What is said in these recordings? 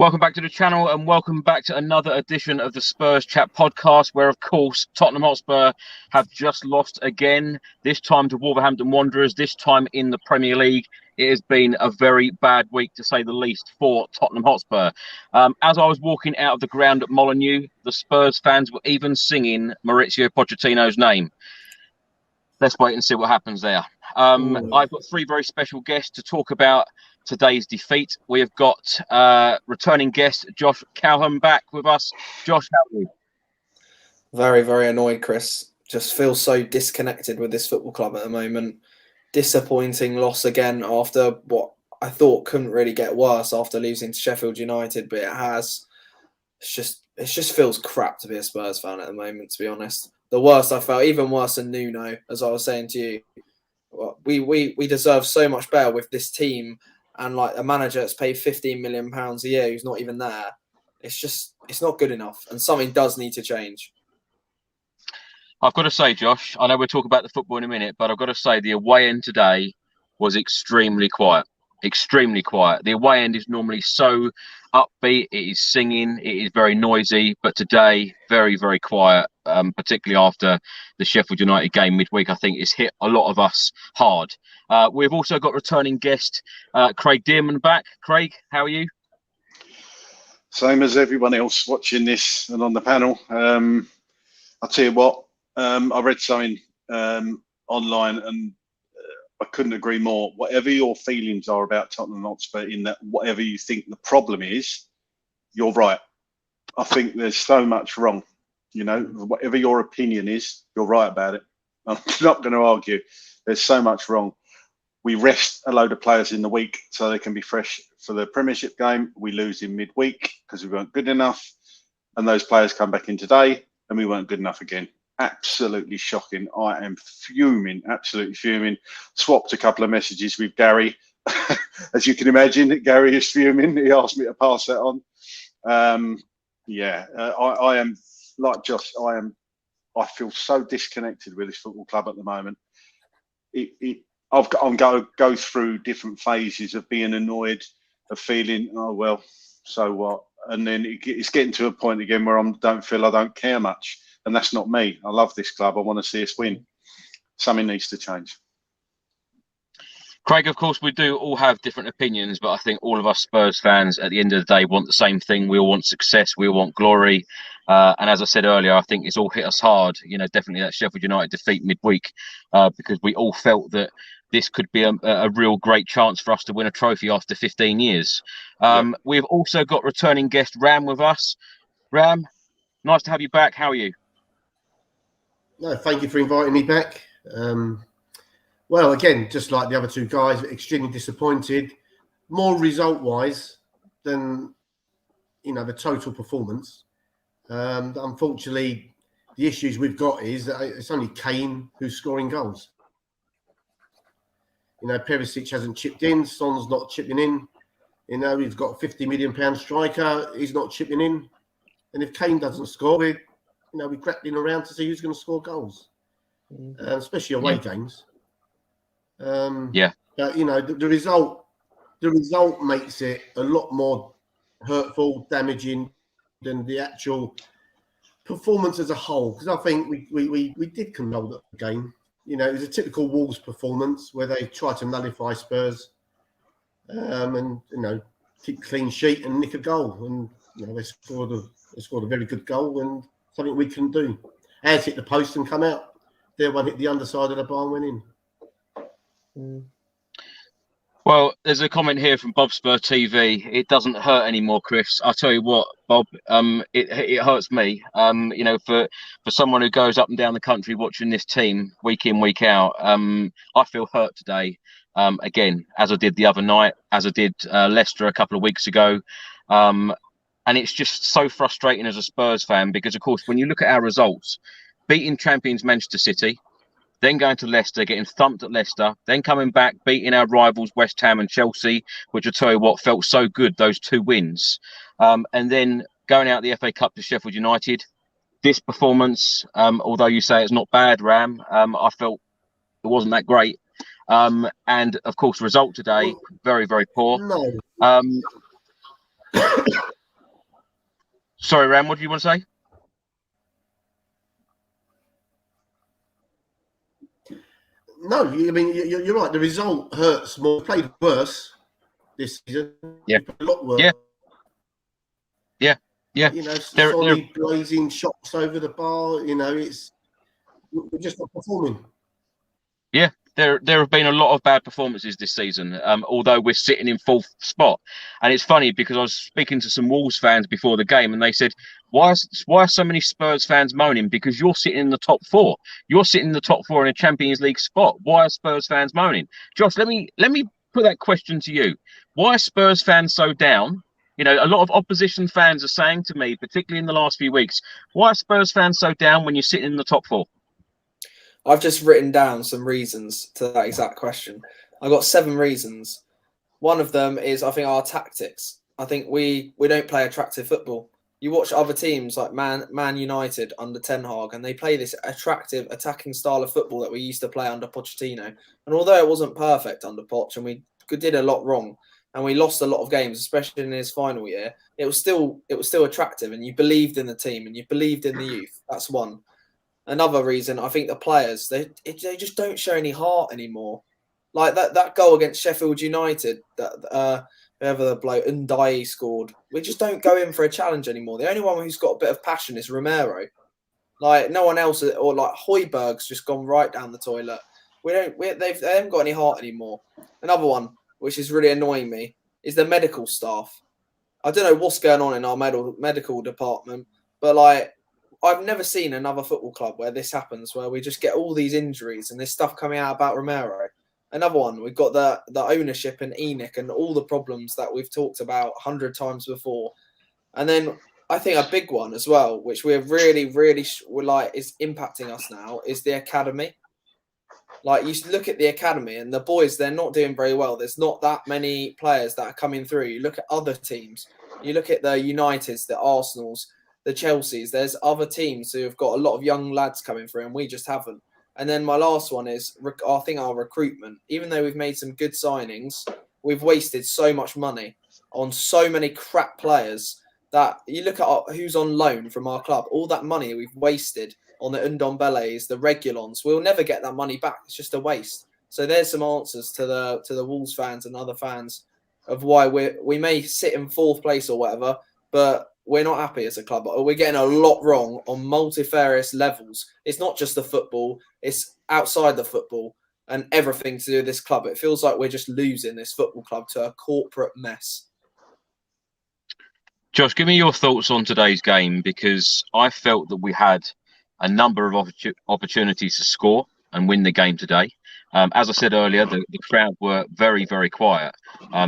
Welcome back to the channel and welcome back to another edition of the Spurs Chat podcast, where, of course, Tottenham Hotspur have just lost again, this time to Wolverhampton Wanderers, this time in the Premier League. It has been a very bad week, to say the least, for Tottenham Hotspur. As I was walking out of the ground at Molineux, the Spurs fans were even singing Mauricio Pochettino's name. Let's wait and see what happens there. I've got three very special guests to talk about today's defeat. We have got returning guest Josh Cowlin back with us. Josh, how are you? Very, very annoyed, Chris. Just feel so disconnected with this football club at the moment. Disappointing loss again after what I thought couldn't really get worse after losing to Sheffield United, but it has. It just feels crap to be a Spurs fan at the moment, to be honest. The worst I felt, even worse than Nuno, as I was saying to you. We deserve so much better with this team, and like a manager that's paid £15 million a year who's not even there. It's not good enough, and something does need to change. I've got to say, Josh, I know we'll talk about the football in a minute, but I've got to say the away end today was extremely quiet. Extremely quiet. The away end is normally so upbeat, it is singing, it is very noisy, but today very, very quiet, particularly after the Sheffield United game midweek. I think it's hit a lot of us hard. We've also got returning guest Craig Dearman back. Craig, how are you? Same as everyone else watching this and on the panel. I'll tell you what, I read something online and I couldn't agree more. Whatever your feelings are about Tottenham Hotspur, in that whatever you think the problem is, you're right. I think there's so much wrong. You know, whatever your opinion is, you're right about it. I'm not going to argue. There's so much wrong. We rest a load of players in the week so they can be fresh for the Premiership game. We lose in midweek because we weren't good enough. And those players come back in today and we weren't good enough again. Absolutely shocking. I am fuming, absolutely fuming. Swapped a couple of messages with Gary. As you can imagine, Gary is fuming. He asked me to pass that on. I am like Josh. I feel so disconnected with this football club at the moment. I'm going to go through different phases of being annoyed, of feeling, oh well, so what, and then it's getting to a point again where I don't care much. And that's not me. I love this club. I want to see us win. Something needs to change. Craig, of course, we do all have different opinions, but I think all of us Spurs fans at the end of the day want the same thing. We all want success. We all want glory. And as I said earlier, I think it's all hit us hard. You know, definitely that Sheffield United defeat midweek, because we all felt that this could be a real great chance for us to win a trophy after 15 years. We've also got returning guest Ram with us. Ram, nice to have you back. How are you? No, thank you for inviting me back. Well, again, just like the other two guys, extremely disappointed, more result-wise than, you know, the total performance. Unfortunately, the issues we've got is that it's only Kane who's scoring goals. You know, Perisic hasn't chipped in, Son's not chipping in. You know, he's got a £50 million striker, he's not chipping in. And if Kane doesn't score, we're grappling around to see who's going to score goals, especially away games. But you know, the result makes it a lot more hurtful, damaging than the actual performance as a whole. Because I think we did control the game. You know, it was a typical Wolves performance where they tried to nullify Spurs, and you know, keep clean sheet and nick a goal, and you know they scored a very good goal and something we couldn't do. Ours hit the post and come out. Their one hit the underside of the bar and went in. Well, there's a comment here from Bob Spur TV. It doesn't hurt anymore, Chris. I'll tell you what, Bob, it hurts me. You know, for someone who goes up and down the country watching this team week in, week out, I feel hurt today. Again, as I did the other night, as I did Leicester a couple of weeks ago. And it's just so frustrating as a Spurs fan because, of course, when you look at our results, beating champions Manchester City, then going to Leicester, getting thumped at Leicester, then coming back, beating our rivals West Ham and Chelsea, which I tell you what, felt so good, those two wins. And then going out the FA Cup to Sheffield United, this performance, although you say it's not bad, Ram, I felt it wasn't that great. And, of course, result today, very, very poor. No. Sorry, Ram, what do you want to say? No, I mean you're right. The result hurts more. We played worse this season. Yeah. We played a lot worse. Yeah. You know, solid blazing shots over the bar. You know, we're just not performing. Yeah, there have been a lot of bad performances this season, although we're sitting in fourth spot. And it's funny because I was speaking to some Wolves fans before the game, and they said, why are so many Spurs fans moaning? Because you're sitting in the top four. You're sitting in the top four in a Champions League spot. Why are Spurs fans moaning? Josh, let me put that question to you. Why are Spurs fans so down? You know, a lot of opposition fans are saying to me, particularly in the last few weeks, why are Spurs fans so down when you're sitting in the top four? I've just written down some reasons to that exact question. I got 7 reasons. One of them is, I think, our tactics. I think we don't play attractive football. You watch other teams like Man United under Ten Hag, and they play this attractive attacking style of football that we used to play under Pochettino. And although it wasn't perfect under Poch, and we did a lot wrong, and we lost a lot of games, especially in his final year, it was still attractive, and you believed in the team and you believed in the youth. That's one. Another reason, I think the players, they just don't show any heart anymore. Like that goal against Sheffield United, that whoever the bloke Ndiaye scored, we just don't go in for a challenge anymore. The only one who's got a bit of passion is Romero. Like no one else, or like Højbjerg's just gone right down the toilet. They haven't got any heart anymore. Another one, which is really annoying me, is the medical staff. I don't know what's going on in our medical department, but like, I've never seen another football club where this happens, where we just get all these injuries and this stuff coming out about Romero. Another one, we've got the ownership and ENIC and all the problems that we've talked about 100 times before. And then I think a big one as well, which we're really is impacting us now, is the academy. Like you look at the academy and the boys, they're not doing very well. There's not that many players that are coming through. You look at other teams. You look at the Uniteds, the Arsenals, the Chelseas. There's other teams who have got a lot of young lads coming through, and we just haven't. And then my last one is, I think, our recruitment. Even though we've made some good signings, we've wasted so much money on so many crap players that you look at who's on loan from our club. All that money we've wasted on the Ndombele's, the Regulons. We'll never get that money back. It's just a waste. So there's some answers to the Wolves fans and other fans of why we may sit in 4th place or whatever, but we're not happy as a club. We're getting a lot wrong on multifarious levels. It's not just the football. It's outside the football and everything to do with this club. It feels like we're just losing this football club to a corporate mess. Josh, give me your thoughts on today's game, because I felt that we had a number of opportunities to score and win the game today. As I said earlier, the crowd were very, very quiet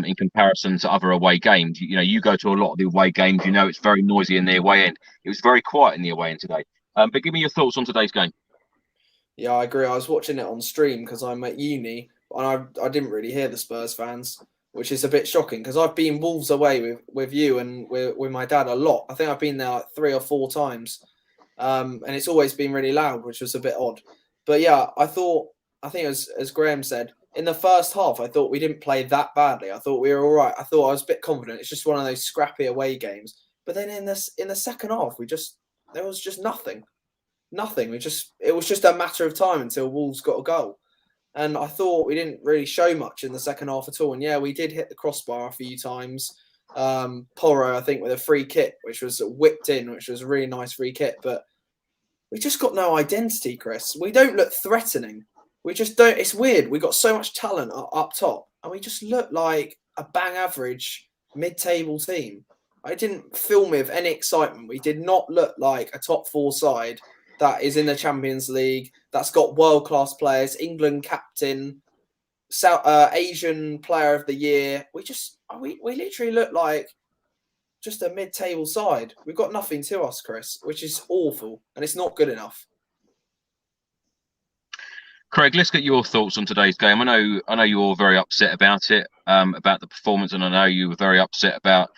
in comparison to other away games. You know, you go to a lot of the away games, you know it's very noisy in the away end. It was very quiet in the away end today. But give me your thoughts on today's game. Yeah, I agree. I was watching it on stream because I'm at uni, and I didn't really hear the Spurs fans, which is a bit shocking because I've been Wolves away with you and with my dad a lot. I think I've been there like 3 or 4 times, and it's always been really loud, which was a bit odd. But yeah, I think as Graham said, in the first half, I thought we didn't play that badly. I thought we were all right. I thought I was a bit confident. It's just one of those scrappy away games. But then in the second half, there was just nothing. Nothing. It was just a matter of time until Wolves got a goal. And I thought we didn't really show much in the second half at all. And yeah, we did hit the crossbar a few times. Porro, I think, with a free kick, which was whipped in, which was a really nice free kick. But we just got no identity, Chris. We don't look threatening. We just don't. It's weird. We got so much talent up top, and we just look like a bang average mid-table team. I didn't fill me with any excitement. We did not look like a top 4 side that is in the Champions League, that's got world-class players, England captain, Asian player of the year. We literally look like just a mid-table side. We've got nothing to us, Chris, which is awful, and it's not good enough. Craig, let's get your thoughts on today's game. I know you're all very upset about it, about the performance, and I know you were very upset about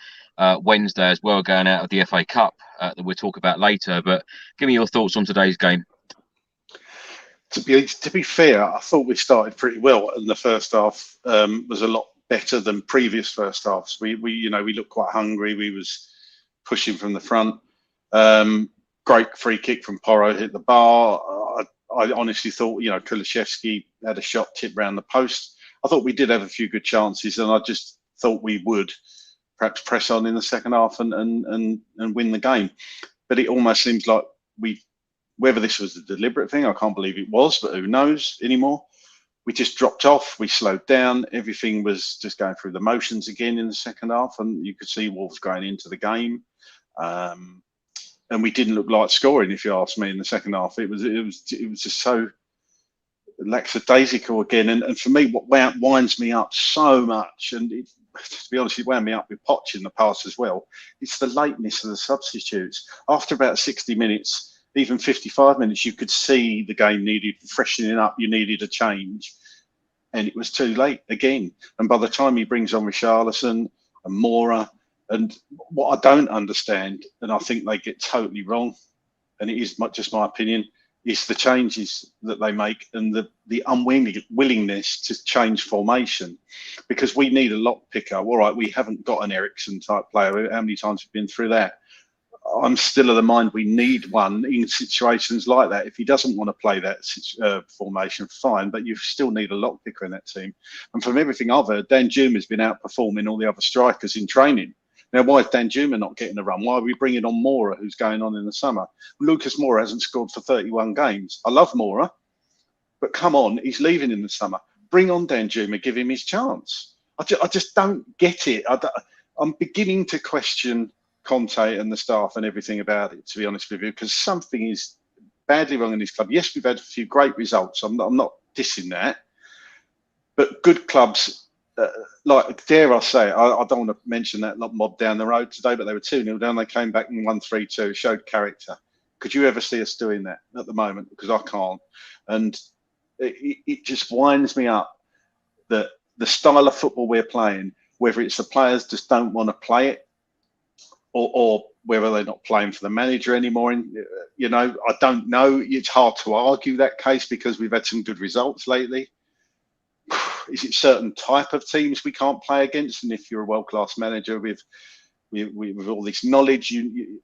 Wednesday as well, going out of the FA Cup that we'll talk about later. But give me your thoughts on today's game. To be fair, I thought we started pretty well, and the first half was a lot better than previous first halves. We looked quite hungry. We was pushing from the front. Great free kick from Porro, hit the bar. I honestly thought, Kulusevski had a shot tipped round the post. I thought we did have a few good chances, and I just thought we would perhaps press on in the second half and win the game. But it almost seems like whether this was a deliberate thing, I can't believe it was, but who knows anymore. We just dropped off. We slowed down. Everything was just going through the motions again in the second half, and you could see Wolves going into the game. And we didn't look like scoring, if you ask me, in the second half. It was just so lackadaisical again. And for me, what winds me up so much, and to be honest, it wound me up with Poch in the past as well, it's the lateness of the substitutes. After about 60 minutes, even 55 minutes, you could see the game needed freshening up. You needed a change. And it was too late again. And by the time he brings on Richarlison and Mora, and what I don't understand, and I think they get totally wrong, and it is just my opinion, is the changes that they make and the unwillingness to change formation, because we need a lock picker. All right, we haven't got an Eriksen type player. How many times have we been through that? I'm still of the mind we need one in situations like that. If he doesn't want to play that formation, fine, but you still need a lock picker in that team. And from everything I've heard, Dan Juma's been outperforming all the other strikers in training. Now, why is Dan Juma not getting a run? Why are we bringing on Mora, who's going on in the summer? Lucas Moura hasn't scored for 31 games. I love Mora, but come on, he's leaving in the summer. Bring on Dan Juma, give him his chance. I just don't get it. I'm beginning to question Conte and the staff and everything about it, to be honest with you, because something is badly wrong in this club. Yes, we've had a few great results. I'm not dissing that, but good clubs. Like, dare I say, I don't want to mention that mob down the road today, but they were 2-0 down. They came back and won 3-2, showed character. Could you ever see us doing that at the moment? Because I can't. And it just winds me up that the style of football we're playing, whether it's the players just don't want to play it, or whether they're not playing for the manager anymore. I don't know. It's hard to argue that case because we've had some good results lately. Is it certain type of teams we can't play against? And if you're a world-class manager with all this knowledge,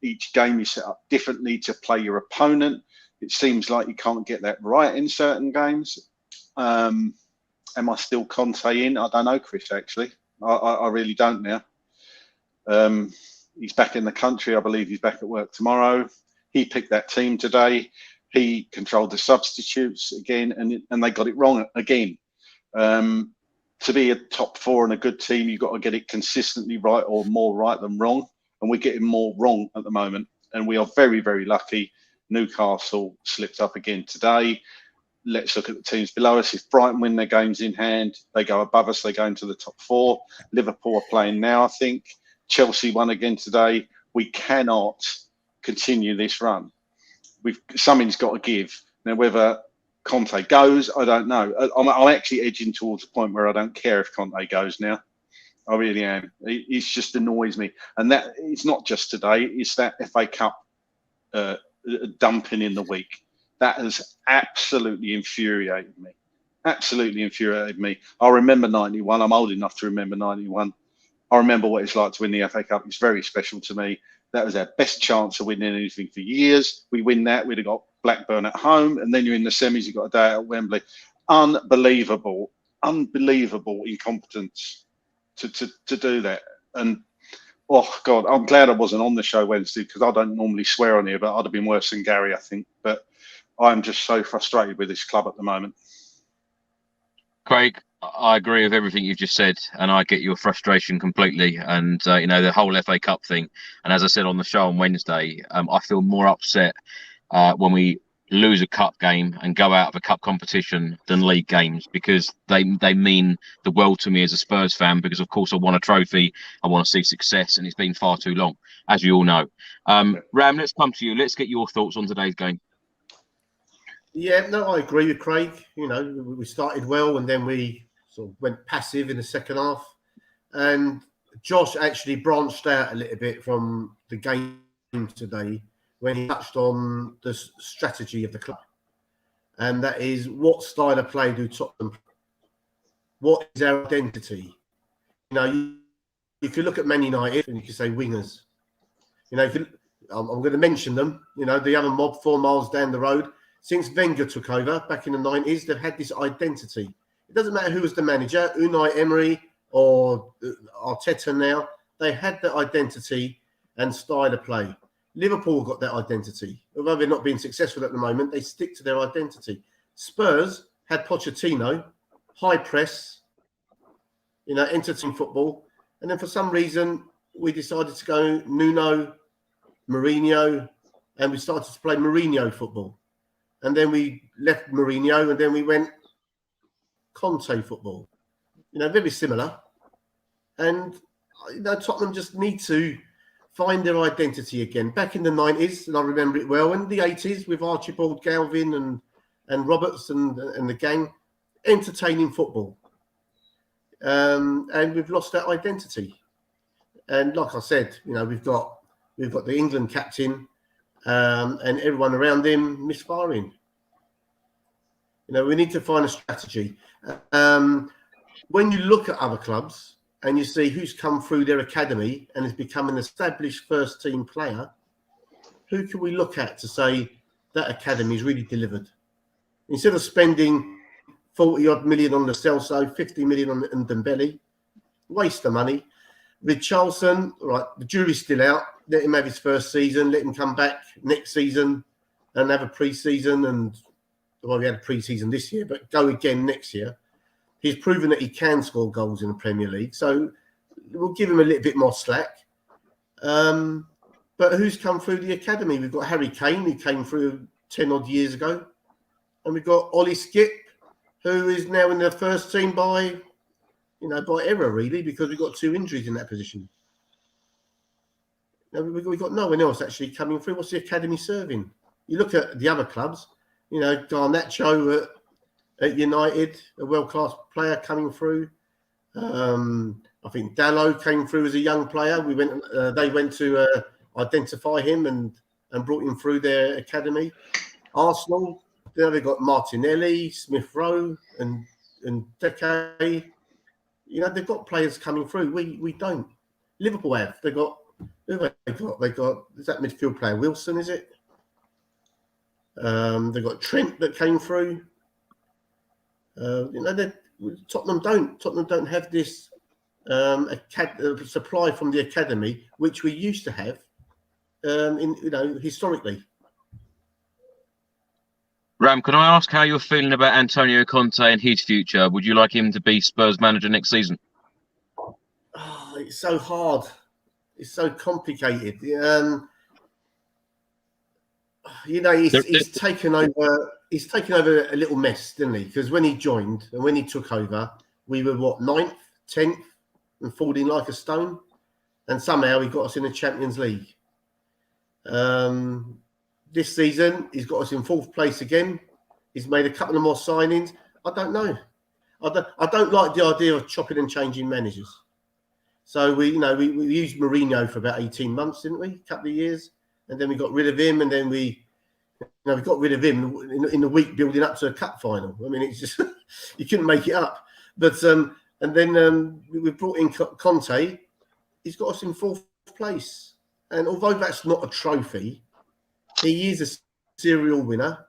each game you set up differently to play your opponent. It seems like you can't get that right in certain games. Am I still Conte in? I don't know, Chris, actually. I really don't now. He's back in the country. I believe he's back at work tomorrow. He picked that team today. He controlled the substitutes again, and they got it wrong again. To be a top four and a good team, you've got to get it consistently right, or more right than wrong. And we're getting more wrong at the moment. And we are very, very lucky. Newcastle slipped up again today. Let's look at the teams below us. If Brighton win their games in hand, they go above us. They go into the top four. Liverpool are playing now, I think. Chelsea won again today. We cannot continue this run. Something's got to give. Now, whether Conte goes, I don't know. I'm actually edging towards the point where I don't care if Conte goes now. I really am. It just annoys me. And that it's not just today. It's that FA Cup dumping in the week. That has absolutely infuriated me. Absolutely infuriated me. I remember 91. I'm old enough to remember 91. I remember what it's like to win the FA Cup. It's very special to me. That was our best chance of winning anything for years. We win that, we'd have got Blackburn at home, and then you're in the semis, you've got a day out at Wembley. Unbelievable incompetence to do that. And, oh, God, I'm glad I wasn't on the show Wednesday, because I don't normally swear on here, but I'd have been worse than Gary, I think. But I'm just so frustrated with this club at the moment. Craig, I agree with everything you've just said, and I get your frustration completely. And the whole FA Cup thing. And as I said on the show on Wednesday, I feel more upset when we lose a cup game and go out of a cup competition than league games, because they mean the world to me as a Spurs fan. Because of course I want a trophy, I want to see success, and it's been far too long, as you all know. Ram, let's come to you. Let's get your thoughts on today's game. Yeah, no, I agree with Craig. We started well, and then we sort of went passive in the second half. And Josh actually branched out a little bit from the game today when he touched on the strategy of the club. And that is, what style of play do Tottenham? What is our identity? You could look at Man United and you could say wingers. I'm going to mention them. You know, the other mob 4 miles down the road. Since Wenger took over back in the 90s, they've had this identity. It doesn't matter who was the manager, Unai Emery or Arteta now. They had that identity and style of play. Liverpool got that identity. Although they're not being successful at the moment, they stick to their identity. Spurs had Pochettino, high press, you know, entertaining football. And then for some reason, we decided to go Nuno, Mourinho, and we started to play Mourinho football. And then we left Mourinho, and then we went Conte football. You know, very similar. And, you know, Tottenham just need to find their identity again. Back in the 90s, and I remember it well, in the 80s with Archibald, Galvin and Roberts and the gang, entertaining football. And we've lost that identity. And like I said, you know, we've got the England captain and everyone around him misfiring. You know, we need to find a strategy. When you look at other clubs and you see who's come through their academy and has become an established first-team player, who can we look at to say that academy's really delivered? Instead of spending 40-odd million on the Celso, 50 million on Dembele, waste of money. Richarlison, right, the jury's still out. Let him have his first season. Let him come back next season and have a pre-season. And, well, we had a pre-season this year, but go again next year. He's proven that he can score goals in the Premier League. So we'll give him a little bit more slack. But who's come through the academy? We've got Harry Kane, who came through 10-odd years ago. And we've got Ollie Skip, who is now in the first team by error, really, because we've got 2 injuries in that position. Now, we've got no one else actually coming through. What's the academy serving? You look at the other clubs, you know, Garnacho at United, a world-class player coming through. I think Dalot came through as a young player. They went to identify him and brought him through their academy. Arsenal, you know, they've got Martinelli, Smith Rowe, and Deke. You know, they've got players coming through. We don't. Liverpool have. They've got. Who have they got? They got. Is that midfield player Wilson? Is it? They've got Trent that came through. You know, Tottenham don't. Tottenham don't have this supply from the academy, which we used to have. Historically. Ram, can I ask how you're feeling about Antonio Conte and his future? Would you like him to be Spurs manager next season? Oh, it's so hard. It's so complicated. He's taken over. He's taken over a little mess, didn't he? Because when he joined and when he took over, we were 9th, 10th, and falling like a stone. And somehow he got us in the Champions League. This season, he's got us in 4th place again. He's made a couple of more signings. I don't know. I don't like the idea of chopping and changing managers. So we used Mourinho for about 18 months, didn't we? A couple of years, and then we got rid of him, and then we got rid of him in the week building up to a cup final. I mean, it's just you couldn't make it up. But and then we brought in Conte. He's got us in 4th place, and although that's not a trophy, he is a serial winner.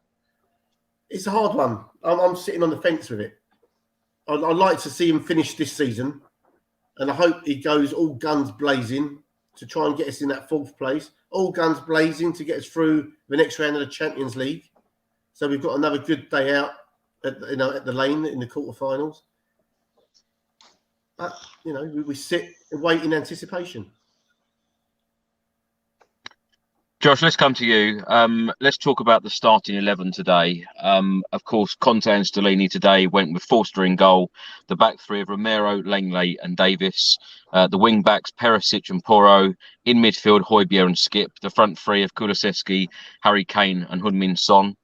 It's a hard one. I'm sitting on the fence with it. I'd like to see him finish this season, and I hope he goes all guns blazing to try and get us in that 4th place. All guns blazing to get us through the next round of the Champions League. So we've got another good day out at the Lane in the quarterfinals. But we sit and wait in anticipation. Josh, let's come to you. Let's talk about the starting 11 today. Of course, Conte and Stellini today went with Forster in goal. The back 3 of Romero, Langley and Davis. The wing backs, Perisic and Porro. In midfield, Højbjerg and Skip. The front 3 of Kulusevski, Harry Kane and Heung-min Son.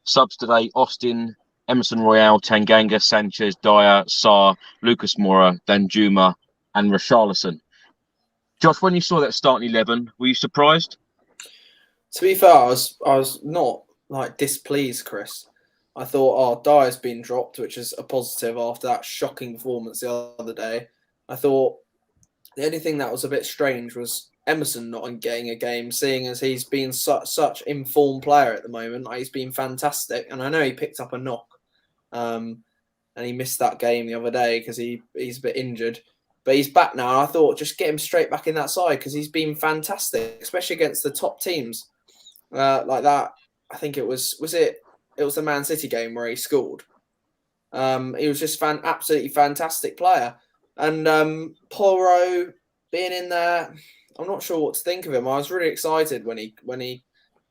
Subs today, Austin, Emerson Royale, Tanganga, Sanchez, Dyer, Sarr, Lucas Moura, Danjuma and Richarlison. Josh, when you saw that starting 11, were you surprised? To be fair, I was not displeased, Chris. I thought, Dyer's been dropped, which is a positive after that shocking performance the other day. I thought the only thing that was a bit strange was Emerson not getting a game, seeing as he's been such informed player at the moment. Like, he's been fantastic, and I know he picked up a knock, and he missed that game the other day because he's a bit injured. But he's back now, and I thought just get him straight back in that side because he's been fantastic, especially against the top teams like that. I think it was the Man City game where he scored. He was just absolutely fantastic player, and Porro being in there, I'm not sure what to think of him. I was really excited when he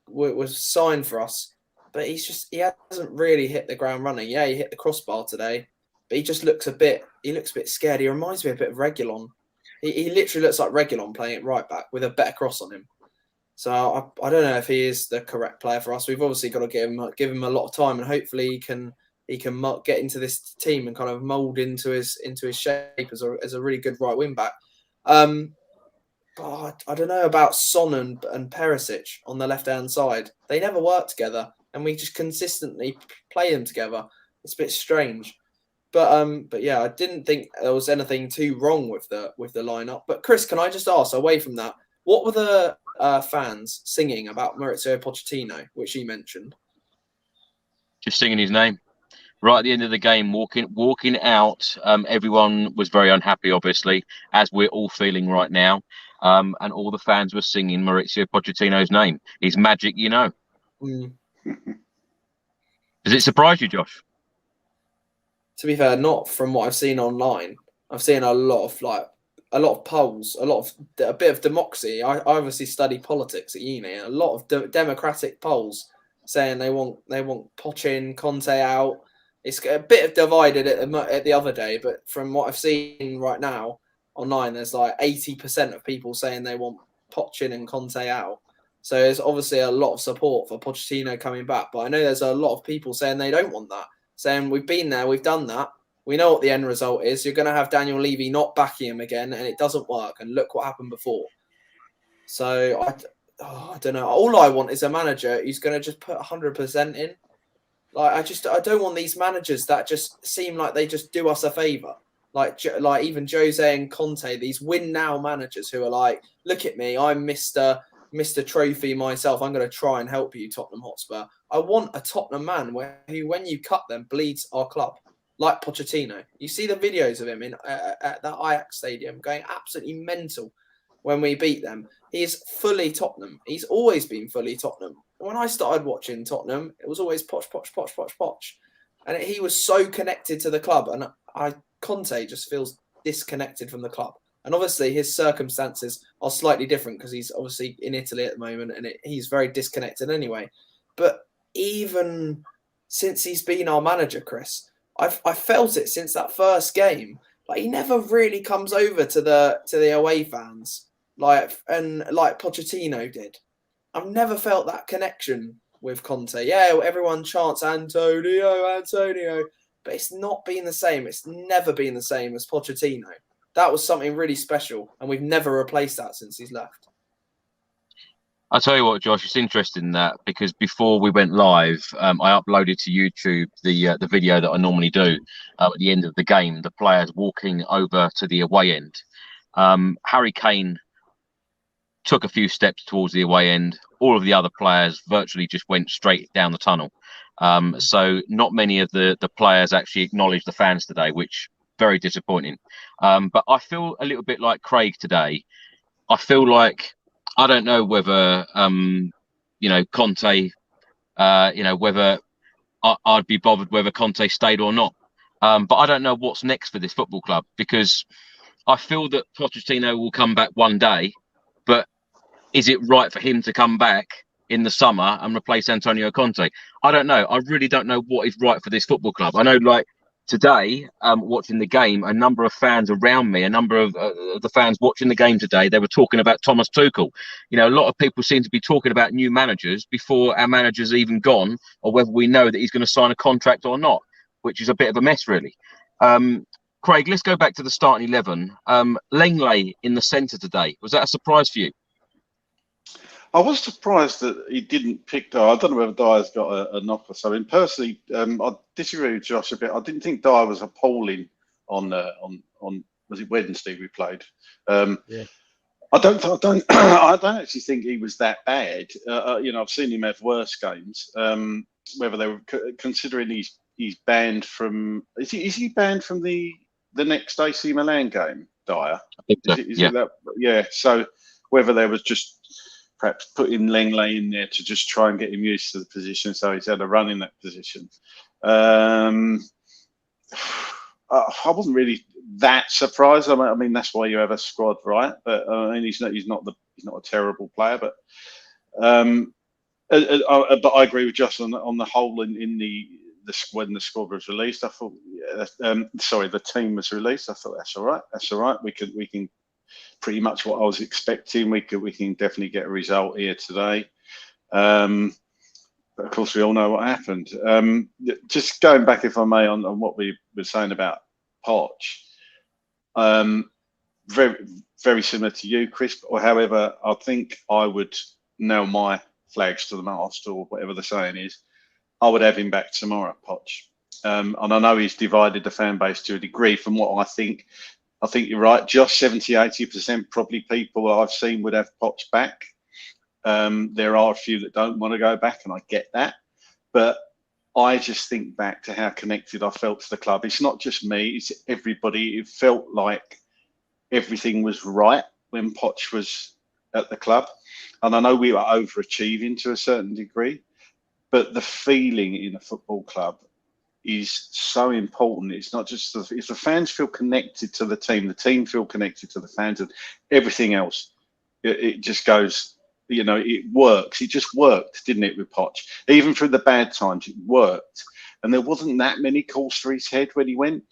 was signed for us, but he hasn't really hit the ground running. Yeah, he hit the crossbar today, but he just looks a bit scared. He reminds me a bit of Reguilon. He literally looks like Reguilon playing it right back with a better cross on him. So I don't know if he is the correct player for us. We've obviously got to give him a lot of time, and hopefully he can get into this team and kind of mould into his shape as a really good right wing back. But I don't know about Son and Perisic on the left hand side. They never work together, and we just consistently play them together. It's a bit strange. But yeah, I didn't think there was anything too wrong with the lineup. But Chris, can I just ask, away from that, what were the fans singing about Mauricio Pochettino, which he mentioned? Just singing his name. Right at the end of the game, walking out, everyone was very unhappy, obviously, as we're all feeling right now. And all the fans were singing Mauricio Pochettino's name. He's magic, you know. Mm. Does it surprise you, Josh? To be fair, not from what I've seen online. I've seen a lot of polls, a bit of democracy. I obviously study politics at uni, and a lot of democratic polls saying they want Poch Conte out. It's a bit divided at the other day, but from what I've seen right now online, there's like 80% of people saying they want Poch and Conte out. So there's obviously a lot of support for Pochettino coming back, but I know there's a lot of people saying they don't want that, saying we've been there, we've done that. We know what the end result is. You're going to have Daniel Levy not backing him again, and it doesn't work. And look what happened before. So I don't know. All I want is a manager who's going to just put 100% in. Like I don't want these managers that just seem like they just do us a favour. Like even Jose and Conte, these win now managers who are like, look at me, I'm Mr. Trophy myself. I'm going to try and help you, Tottenham Hotspur. I want a Tottenham man who, when you cut them, bleeds our club. Like Pochettino. You see the videos of him at the Ajax stadium going absolutely mental when we beat them. He's fully Tottenham. He's always been fully Tottenham. When I started watching Tottenham, it was always Poch. And he was so connected to the club. And Conte just feels disconnected from the club. And obviously his circumstances are slightly different because he's obviously in Italy at the moment and he's very disconnected anyway. But even since he's been our manager, Chris, I felt it since that first game. Like he never really comes over to the away fans like Pochettino did. I've never felt that connection with Conte. Yeah, everyone chants Antonio, but it's not been the same. It's never been the same as Pochettino. That was something really special, and we've never replaced that since he's left. I'll tell you what, Josh, it's interesting that because before we went live, I uploaded to YouTube the video that I normally do at the end of the game, the players walking over to the away end. Harry Kane took a few steps towards the away end. All of the other players virtually just went straight down the tunnel. So not many of the players actually acknowledged the fans today, which very disappointing. But I feel a little bit like Craig today. I feel like I don't know whether Conte, whether I'd be bothered whether Conte stayed or not. But I don't know what's next for this football club because I feel that Pochettino will come back one day, but is it right for him to come back in the summer and replace Antonio Conte? I don't know. I really don't know what is right for this football club. I know, like today, watching the game, a number of fans around me, a number of the fans watching the game today, they were talking about Thomas Tuchel. You know, a lot of people seem to be talking about new managers before our manager's even gone, or whether we know that he's going to sign a contract or not, which is a bit of a mess, really. Craig, let's go back to the starting 11. Lenglet in the centre today. Was that a surprise for you? I was surprised that he didn't pick Dyer. I don't know whether Dyer's got a knock or something. Personally, I disagree with Josh a bit. I didn't think Dyer was appalling on was it Wednesday we played. Yeah. I don't actually think he was that bad. You know, I've seen him have worse games. Whether they were considering he's banned from, is he banned from the next AC Milan game, Dyer? I think so. Is it that? Yeah. So whether there was just perhaps putting Lenglet in there to just try and get him used to the position, so he's had a run in that position. I wasn't really that surprised. I mean, that's why you have a squad, right? But I mean, he's not a terrible player. But but I agree with Josh on the whole in the when the squad was released. I thought, sorry, the team was released. I thought that's all right. That's all right. We can pretty much what I was expecting. We can definitely get a result here today. But of course, we all know what happened. Just going back, if I may, on what we were saying about Poch. Very, very similar to you, Chris. Or however, I think I would nail my flags to the mast, or whatever the saying is. I would have him back tomorrow, Poch. And I know he's divided the fan base to a degree. From what I think you're right. Just 70-80% probably people I've seen would have Poch back. There are a few that don't want to go back, and I get that. But I just think back to how connected I felt to the club. It's not just me, it's everybody. It felt like everything was right when Poch was at the club. And I know we were overachieving to a certain degree, but the feeling in a football club is so important. It's not just if the fans feel connected to the team feel connected to the fans, and everything else, it just goes. You know, it works. It just worked, didn't it, with Poch? Even through the bad times, it worked. And there wasn't that many calls for his head when he went.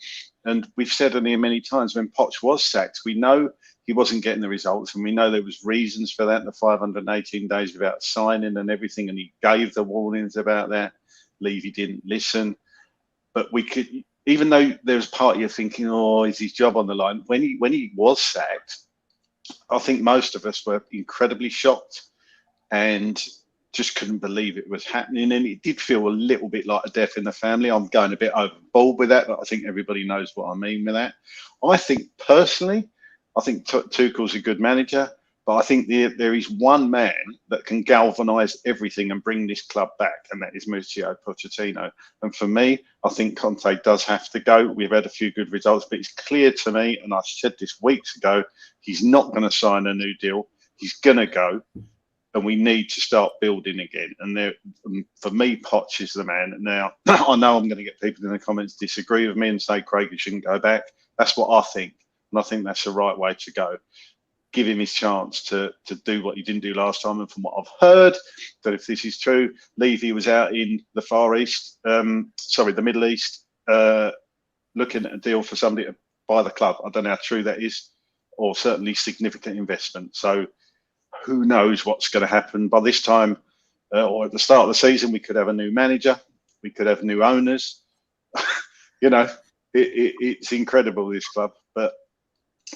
And we've said on here many times, when Poch was sacked, we know he wasn't getting the results, and we know there was reasons for that. The 518 days without signing and everything, and he gave the warnings about that. Levy didn't listen. But we could, even though there was part of you thinking, oh, is his job on the line? When he was sacked, I think most of us were incredibly shocked and just couldn't believe it was happening. And it did feel a little bit like a death in the family. I'm going a bit overboard with that, but I think everybody knows what I mean with that. I think personally, I think Tuchel's a good manager, but I think there is one man that can galvanise everything and bring this club back, and that is Mauricio Pochettino. And for me, I think Conte does have to go. We've had a few good results, but it's clear to me, and I said this weeks ago, he's not going to sign a new deal. He's going to go, and we need to start building again. And for me, Poch is the man. Now, I know I'm going to get people in the comments disagree with me and say Craig shouldn't go back. That's what I think, and I think that's the right way to go. Give him his chance to do what he didn't do last time. And from what I've heard, that if this is true, Levy was out in the the Middle East, looking at a deal for somebody to buy the club. I don't know how true that is, or certainly significant investment. So who knows what's going to happen by this time, or at the start of the season, we could have a new manager, we could have new owners. You know, it's incredible, this club. But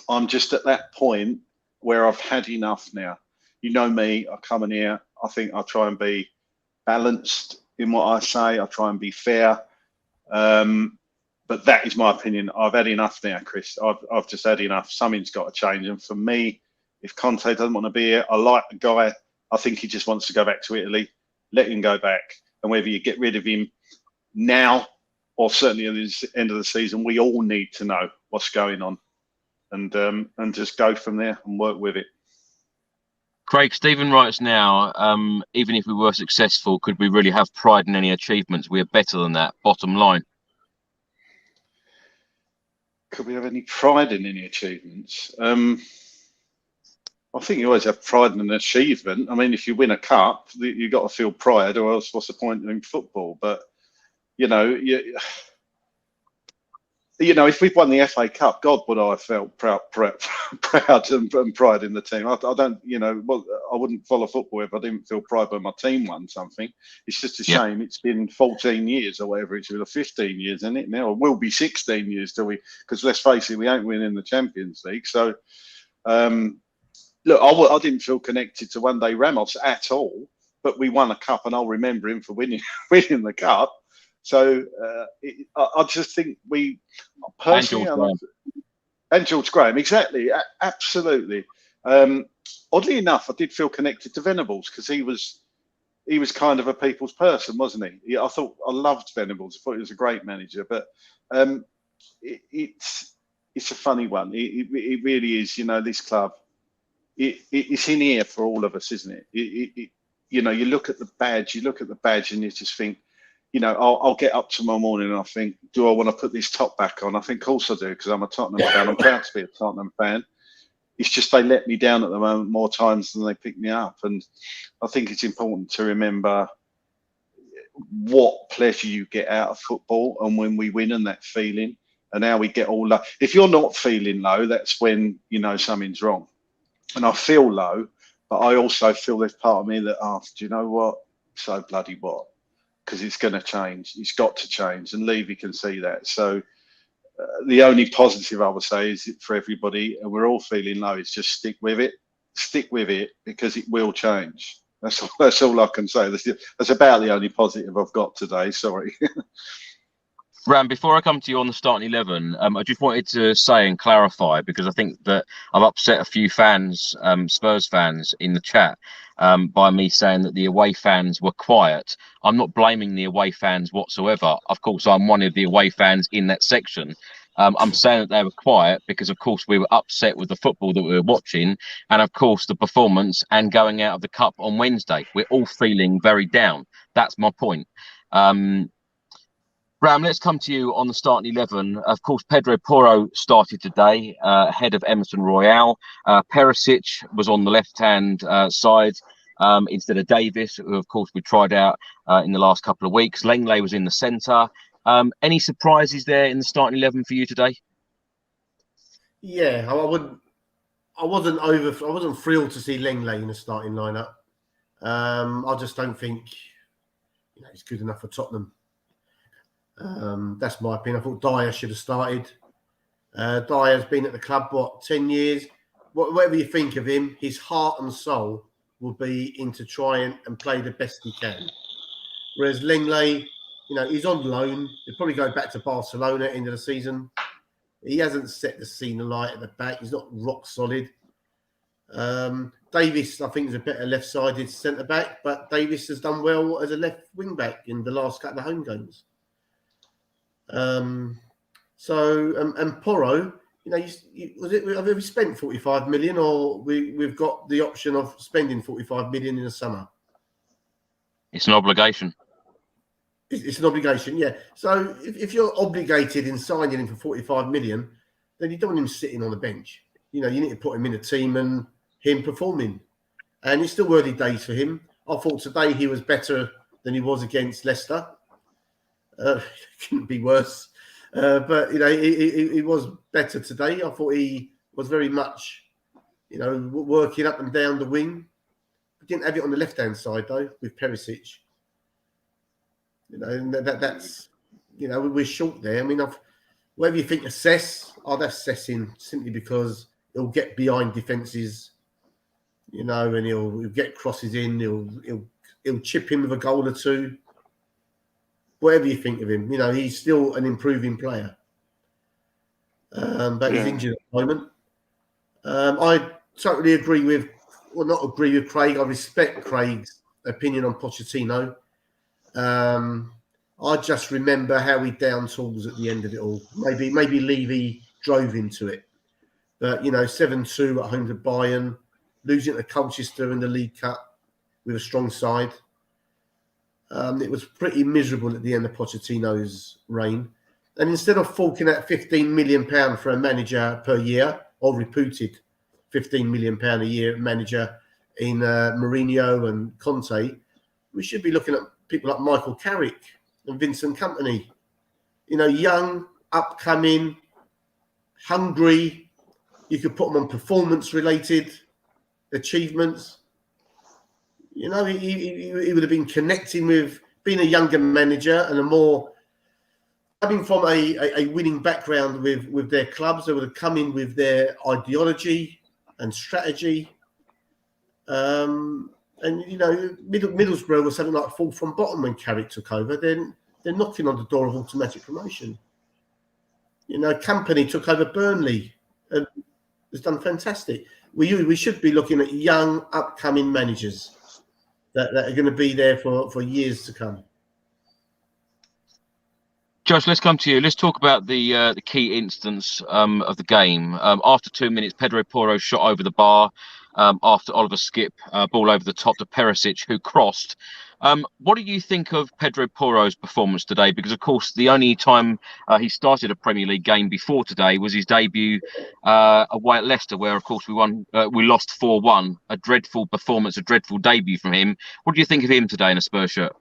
I'm just at that point where I've had enough now. You know me, I come in here, I think I try and be balanced in what I say, I try and be fair. But that is my opinion. I've had enough now, Chris. I've just had enough. Something's got to change. And for me, if Conte doesn't want to be here, I like the guy. I think he just wants to go back to Italy. Let him go back. And whether you get rid of him now or certainly at the end of the season, we all need to know what's going on. And just go from there and work with it. Craig, Stephen writes now, even if we were successful, could we really have pride in any achievements? We are better than that, bottom line. Could we have any pride in any achievements? I think you always have pride in an achievement. I mean, if you win a cup, you've got to feel pride, or else what's the point in football? But, you know, if we'd won the FA Cup, God, would I have felt proud and pride in the team. I don't, I wouldn't follow football if I didn't feel pride when my team won something. It's just a shame it's been 14 years or whatever it's been, or 15 years, isn't it? Now it will be 16 years till because let's face it, we ain't winning the Champions League. So, look, I didn't feel connected to One Day Ramos at all, but we won a cup, and I'll remember him for winning the cup. So I just think we personally, and George Graham, exactly, absolutely. oddly enough, I did feel connected to Venables because he was kind of a people's person, wasn't he? I loved Venables. I thought he was a great manager, but it's a funny one. It really is. You know, this club, it's in here for all of us, isn't it? You know, you look at the badge, and you just think, you know, I'll get up tomorrow morning and I think, do I want to put this top back on? I think, of course I do, because I'm a Tottenham fan. I'm proud to be a Tottenham fan. It's just they let me down at the moment more times than they pick me up. And I think it's important to remember what pleasure you get out of football and when we win and that feeling and how we get all low. If you're not feeling low, that's when, you know, something's wrong. And I feel low, but I also feel there's part of me that asks, do you know what? So bloody what? Because it's going to change. It's got to change. And Levy can see that. So the only positive I would say is for everybody, and we're all feeling low, is just stick with it. Stick with it because it will change. That's all I can say. That's about the only positive I've got today. Sorry. Ram, before I come to you on the starting 11, I just wanted to say and clarify, because I think that I've upset a few fans, Spurs fans, in the chat by me saying that the away fans were quiet. I'm not blaming the away fans whatsoever. Of course, I'm one of the away fans in that section. I'm saying that they were quiet because, of course, we were upset with the football that we were watching and, of course, the performance and going out of the cup on Wednesday. We're all feeling very down. That's my point. Ram, let's come to you on the starting 11. Of course, Pedro Porro started today ahead of Emerson Royale. Perisic was on the left-hand side instead of Davis, who, of course, we tried out in the last couple of weeks. Lenglet was in the centre. Any surprises there in the starting 11 for you today? Yeah, I wasn't thrilled to see Lenglet in the starting lineup. I just don't think he's good enough for Tottenham. That's my opinion. I thought Dyer should have started. Dyer's been at the club, 10 years? Whatever you think of him, his heart and soul will be into trying and play the best he can. Whereas Lenglet, he's on loan. He'll probably go back to Barcelona at the end of the season. He hasn't set the scene alight at the back. He's not rock solid. Davis, I think, is a better left-sided centre-back, but Davis has done well as a left wing-back in the last couple of home games. And Porro, have we spent 45 million, or we've got the option of spending 45 million in the summer? It's an obligation. It's an obligation, yeah. So if you're obligated in signing him for 45 million, then you don't want him sitting on the bench. You need to put him in a team and him performing. And it's still early days for him. I thought today he was better than he was against Leicester. Couldn't be worse. But he was better today. I thought he was very much, working up and down the wing. We didn't have it on the left-hand side though with Perisic. And that's we're short there. I mean, whatever you think of Cess, I'd have Cess in simply because he'll get behind defences, and he'll get crosses in. He'll chip in with a goal or two. Whatever you think of him, he's still an improving player. But he's injured at the moment. I totally agree with, not agree with Craig. I respect Craig's opinion on Pochettino. I just remember how he down tools at the end of it all. Maybe Levy drove into it. But, 7-2 at home to Bayern, losing to Colchester in the League Cup with a strong side. It was pretty miserable at the end of Pochettino's reign. And instead of forking out £15 million for a manager per year, or reputed £15 million a year manager in Mourinho and Conte, we should be looking at people like Michael Carrick and Vincent Kompany. Young, upcoming, hungry. You could put them on performance-related achievements. He would have been connecting with being a younger manager and coming from a winning background with their clubs. They would have come in with their ideology and strategy. And Middlesbrough was something like fall from bottom when Carrick took over. Then they're knocking on the door of automatic promotion. Company took over Burnley and has done fantastic. we should be looking at young, upcoming managers that are going to be there for years to come. Josh, let's come to you. Let's talk about the key instance of the game. After 2 minutes, Pedro Porro shot over the bar. After Oliver Skip, ball over the top to Perisic, who crossed. What do you think of Pedro Porro's performance today? Because, of course, the only time he started a Premier League game before today was his debut away at Leicester, where, of course, we lost 4-1. A dreadful performance, a dreadful debut from him. What do you think of him today in a Spurs shirt?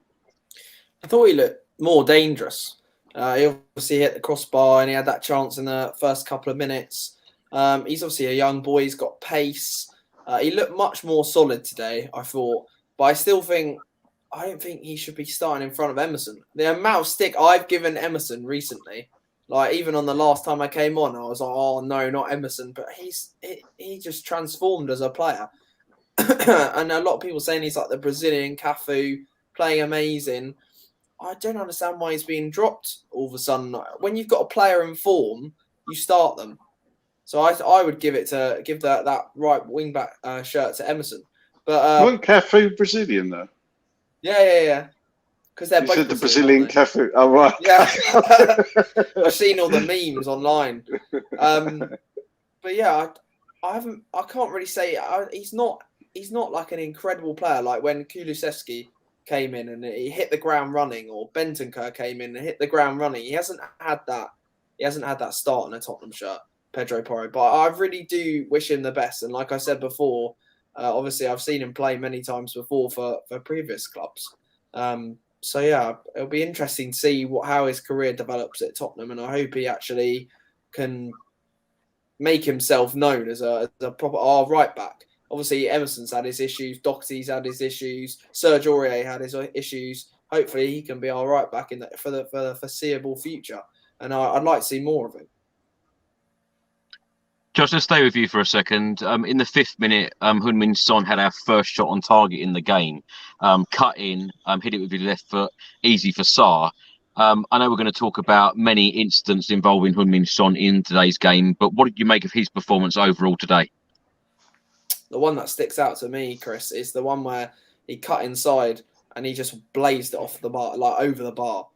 I thought he looked more dangerous. He obviously hit the crossbar and he had that chance in the first couple of minutes. He's obviously a young boy. He's got pace. He looked much more solid today, I thought. But I don't think he should be starting in front of Emerson. The amount of stick I've given Emerson recently, like even on the last time I came on, I was like, oh, no, not Emerson. But he just transformed as a player. And a lot of people saying he's like the Brazilian Cafu, playing amazing. I don't understand why he's being dropped all of a sudden. When you've got a player in form, you start them. So I would give that right wing back shirt to Emerson. But wasn't Cafu Brazilian though? Yeah. Because they're you both said the Brazilian Cafu. Oh right. Yeah. I've seen all the memes online. But yeah, I can't really say he's not like an incredible player like when Kulusevski came in and he hit the ground running, or Bentancur came in and hit the ground running. He hasn't had that start in a Tottenham shirt, Pedro Porro. But I really do wish him the best. And like I said before, obviously I've seen him play many times before for previous clubs. So yeah, it'll be interesting to see how his career develops at Tottenham, and I hope he actually can make himself known as a proper right back. Obviously, Emerson's had his issues. Doherty's had his issues. Serge Aurier had his issues. Hopefully, he can be our right back for the foreseeable future. And I'd like to see more of him. Josh, let's stay with you for a second. In the 5th minute, Heung-min Son had our first shot on target in the game. Cut in, hit it with his left foot, easy for Sarr. I know we're going to talk about many incidents involving Heung-min Son in today's game, but what did you make of his performance overall today? The one that sticks out to me, Chris, is the one where he cut inside and he just blazed it off the bar, like over the bar.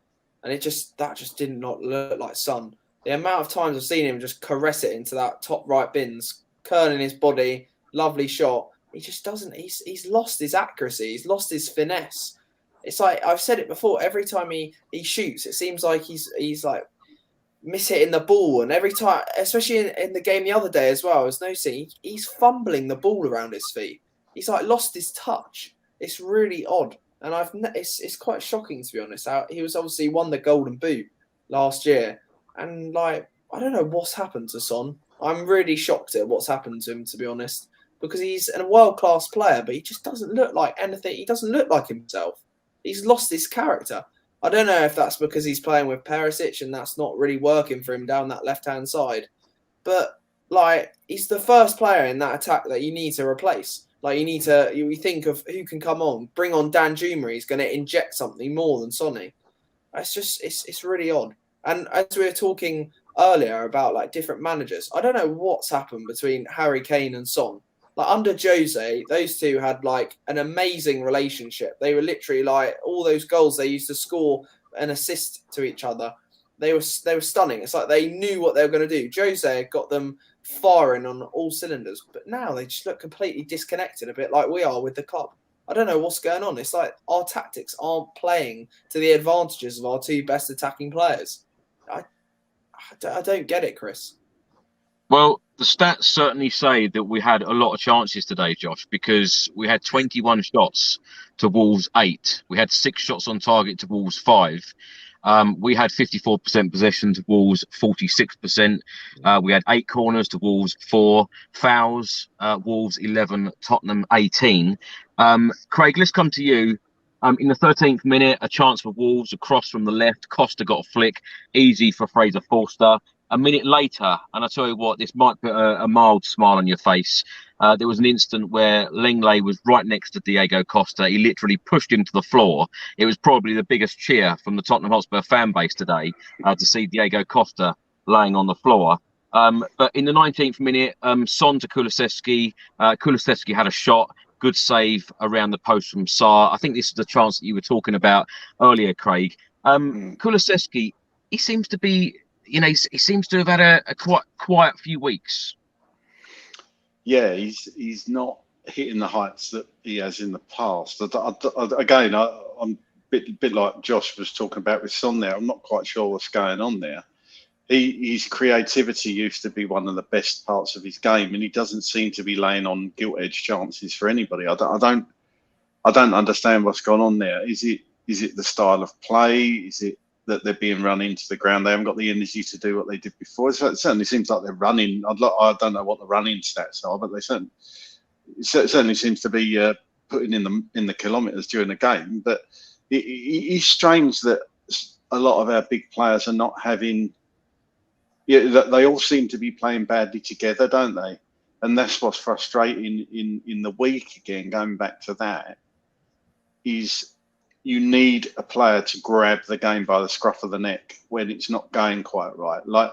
And that just did not look like Son. The amount of times I've seen him just caress it into that top right bins, curling his body, lovely shot. He just doesn't, he's lost his accuracy. He's lost his finesse. It's like, I've said it before, every time he shoots, it seems like he's like, miss-hitting the ball, and every time, especially in the game the other day as well, I was noticing he's fumbling the ball around his feet. He's like lost his touch. It's really odd, and it's quite shocking to be honest. He was obviously won the Golden Boot last year, and like I don't know what's happened to Son. I'm really shocked at what's happened to him, to be honest, because he's a world-class player, but he just doesn't look like anything. He doesn't look like himself. He's lost his character. I don't know if that's because he's playing with Perisic and that's not really working for him down that left-hand side. But, like, he's the first player in that attack that you need to replace. Like, you think of who can come on. Bring on Dan Juma. He's going to inject something more than Sonny. It's really odd. And as we were talking earlier about, like, different managers, I don't know what's happened between Harry Kane and Son. Like, under Jose, those two had, like, an amazing relationship. They were literally, like, all those goals they used to score and assist to each other. They were stunning. It's like they knew what they were going to do. Jose got them firing on all cylinders. But now they just look completely disconnected, a bit like we are with the club. I don't know what's going on. It's like our tactics aren't playing to the advantages of our two best attacking players. I don't get it, Chris. Well, the stats certainly say that we had a lot of chances today, Josh, because we had 21 shots to Wolves 8. We had 6 shots on target to Wolves 5. We had 54% possession to Wolves 46%. We had 8 corners to Wolves 4. Fouls, Wolves 11, Tottenham 18. Craig, let's come to you. In the 13th minute, a chance for Wolves, a cross from the left. Costa got a flick, easy for Fraser Forster. A minute later, and I tell you what, this might put a mild smile on your face. There was an instant where Lenglet was right next to Diego Costa. He literally pushed him to the floor. It was probably the biggest cheer from the Tottenham Hotspur fan base today to see Diego Costa laying on the floor. But in the 19th minute, Son to Kulusevski. Kulusevski had a shot. Good save around the post from Sarr. I think this is the chance that you were talking about earlier, Craig. Kulusevski, he seems to be, he seems to have had a quite quiet few weeks. Yeah, he's not hitting the heights that he has in the past. I'm a bit like Josh was talking about with Son there. I'm not quite sure what's going on there. His creativity used to be one of the best parts of his game, and he doesn't seem to be laying on gilt-edged chances for anybody. I don't understand what's gone on there. Is it the style of play? Is it that they're being run into the ground? They haven't got the energy to do what they did before. So it certainly seems like they're running. I don't know what the running stats are, but it certainly seems to be putting in the kilometres during the game. But it's strange that a lot of our big players are not having. Yeah, they all seem to be playing badly together, don't they? And that's what's frustrating in the week again, going back to that, is you need a player to grab the game by the scruff of the neck when it's not going quite right. Like,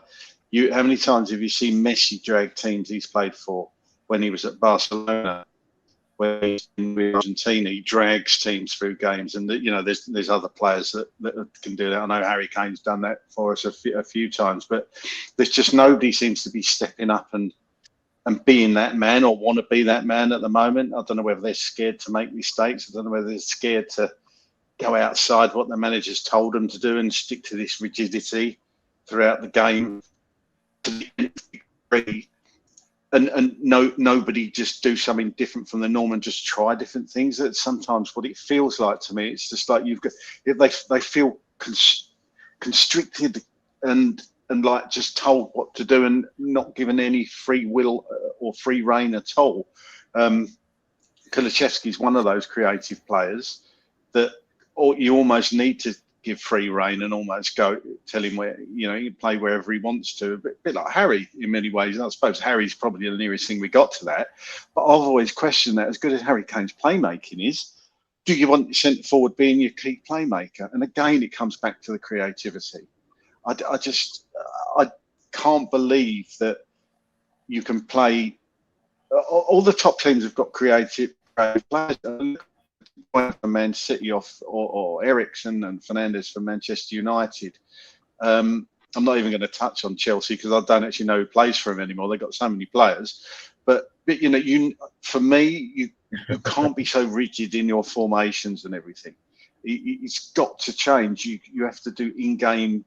how many times have you seen Messi drag teams he's played for when he was at Barcelona? When he's in Argentina, he drags teams through games, and there's other players that can do that. I know Harry Kane's done that for us a few times, but there's just nobody seems to be stepping up and being that man or want to be that man at the moment. I don't know whether they're scared to make mistakes. I don't know whether they're scared to go outside what the manager's told them to do and stick to this rigidity throughout the game. And nobody just do something different from the norm and just try different things. That's sometimes what it feels like to me. It's just like they feel constricted and like just told what to do and not given any free will or free reign at all. Kulusevski's one of those creative players that you almost need to give free reign and almost tell him where, he can play wherever he wants to. A bit like Harry in many ways. I suppose Harry's probably the nearest thing we got to that. But I've always questioned that. As good as Harry Kane's playmaking is, do you want your centre forward being your key playmaker? And again, it comes back to the creativity. I can't believe that you can play. All the top teams have got creative players. From Man City or Eriksen and Fernandes from Manchester United. I'm not even going to touch on Chelsea because I don't actually know who plays for them anymore. They've got so many players. But for me, you can't be so rigid in your formations and everything. It's got to change. You have to do in-game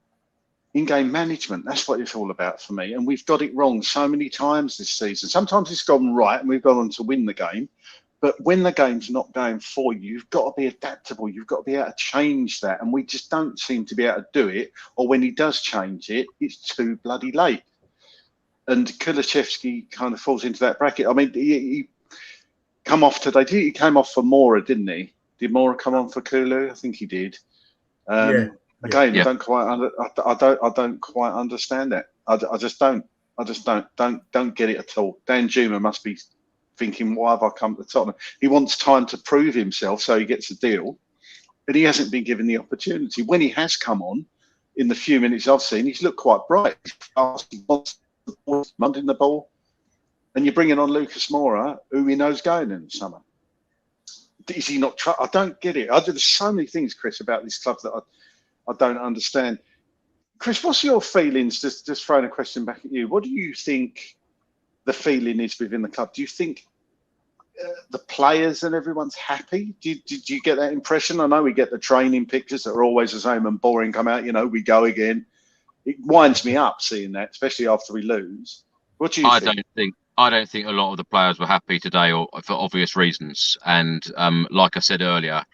management. That's what it's all about for me. And we've got it wrong so many times this season. Sometimes it's gone right and we've gone on to win the game. But when the game's not going for you, you've got to be adaptable. You've got to be able to change that. And we just don't seem to be able to do it. Or when he does change it, it's too bloody late. And Kulusevski kind of falls into that bracket. I mean, he come off today. He came off for Mora, didn't he? Did Mora come on for Kulu? I think he did. Again, yeah. I don't quite understand that. I just don't get it at all. Dan Juma must be thinking, why have I come to Tottenham? He wants time to prove himself, so he gets a deal, but he hasn't been given the opportunity. When he has come on, in the few minutes I've seen, he's looked quite bright. He wants munding the ball, and you're bringing on Lucas Moura, who he knows going in the summer. Is he not? I don't get it. There's so many things, Chris, about this club that I don't understand. Chris, what's your feelings? Just throwing a question back at you. What do you think the feeling is within the club? Do you think the players and everyone's happy? Did you get that impression? I know we get the training pictures that are always the same and boring come out. We go again. It winds me up seeing that, especially after we lose. What do you think? I don't think a lot of the players were happy today, or for obvious reasons. And like I said earlier,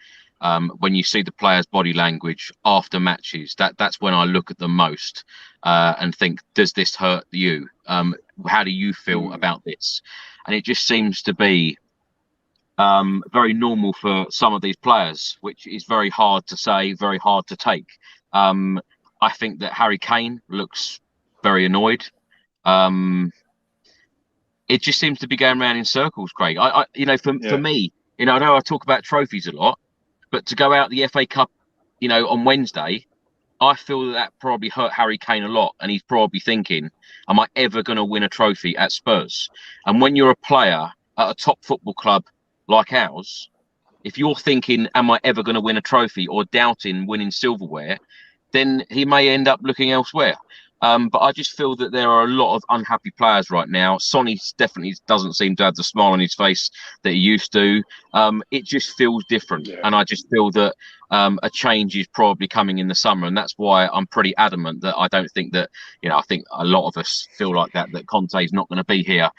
when you see the players' body language after matches, that's when I look at them most and think, does this hurt you? How do you feel about this? And it just seems to be very normal for some of these players, which is very hard to say, very hard to take. I think that Harry Kane looks very annoyed. It just seems to be going around in circles, Craig. For me, I know I talk about trophies a lot, but to go out the FA Cup, on Wednesday I feel that probably hurt Harry Kane a lot, and he's probably thinking, am I ever going to win a trophy at Spurs? And when you're a player at a top football club like ours, if you're thinking, am I ever going to win a trophy, or doubting winning silverware, then he may end up looking elsewhere. But I just feel that there are a lot of unhappy players right now. Sonny definitely doesn't seem to have the smile on his face that he used to. It just feels different. Yeah. And I just feel that a change is probably coming in the summer. And that's why I'm pretty adamant that I don't think that, I think a lot of us feel like that Conte is not going to be here,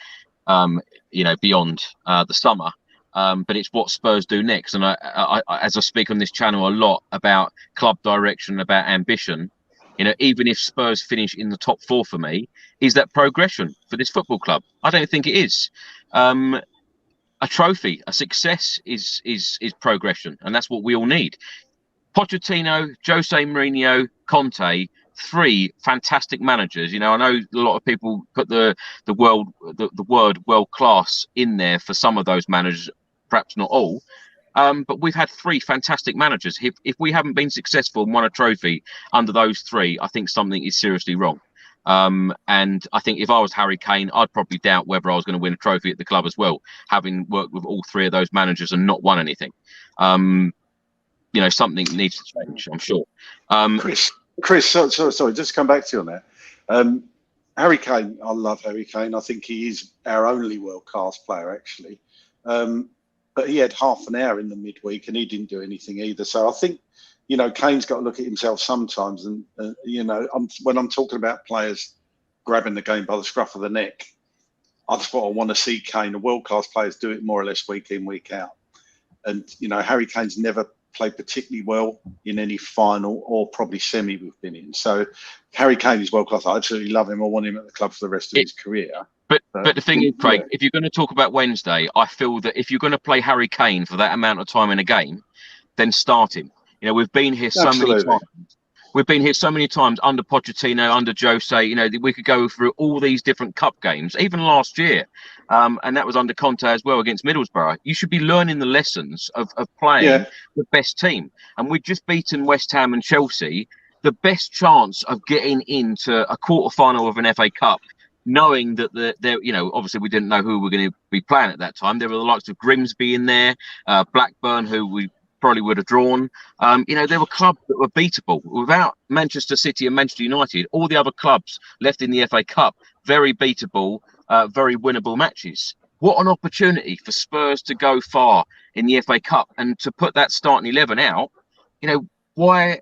beyond the summer. But it's what Spurs do next. And I, as I speak on this channel a lot about club direction, about ambition, even if Spurs finish in the top 4 for me, is that progression for this football club? I don't think it is. A trophy, a success is progression, and that's what we all need. Pochettino, Jose Mourinho, Conte, 3 fantastic managers. I know a lot of people put the word world class in there for some of those managers, perhaps not all. But we've had 3 fantastic managers. If we haven't been successful and won a trophy under those 3, I think something is seriously wrong. And I think if I was Harry Kane, I'd probably doubt whether I was going to win a trophy at the club as well, having worked with all 3 of those managers and not won anything. Something needs to change, I'm sure. Chris, sorry, just to come back to you on that. Harry Kane, I love Harry Kane. I think he is our only world-class player, actually. But he had half an hour in the midweek and he didn't do anything either. So I think, Kane's got to look at himself sometimes. And, when I'm talking about players grabbing the game by the scruff of the neck, that's what I want to see Kane. The world-class players do it more or less week in, week out. And, Harry Kane's never played particularly well in any final or probably semi we've been in. So Harry Kane is world-class. I absolutely love him. I want him at the club for the rest of his career. But the thing is, Craig, if you're going to talk about Wednesday, I feel that if you're going to play Harry Kane for that amount of time in a game, then start him. We've been here so many times. We've been here so many times under Pochettino, under Jose. We could go through all these different cup games, even last year, and that was under Conte as well against Middlesbrough. You should be learning the lessons of playing the best team. And we've just beaten West Ham and Chelsea. The best chance of getting into a quarter-final of an FA Cup, knowing that obviously we didn't know who we were going to be playing at that time. There were the likes of Grimsby in there, Blackburn, who we probably would have drawn. There were clubs that were beatable. Without Manchester City and Manchester United, all the other clubs left in the FA Cup, very beatable, very winnable matches. What an opportunity for Spurs to go far in the FA Cup and to put that starting 11 out. Why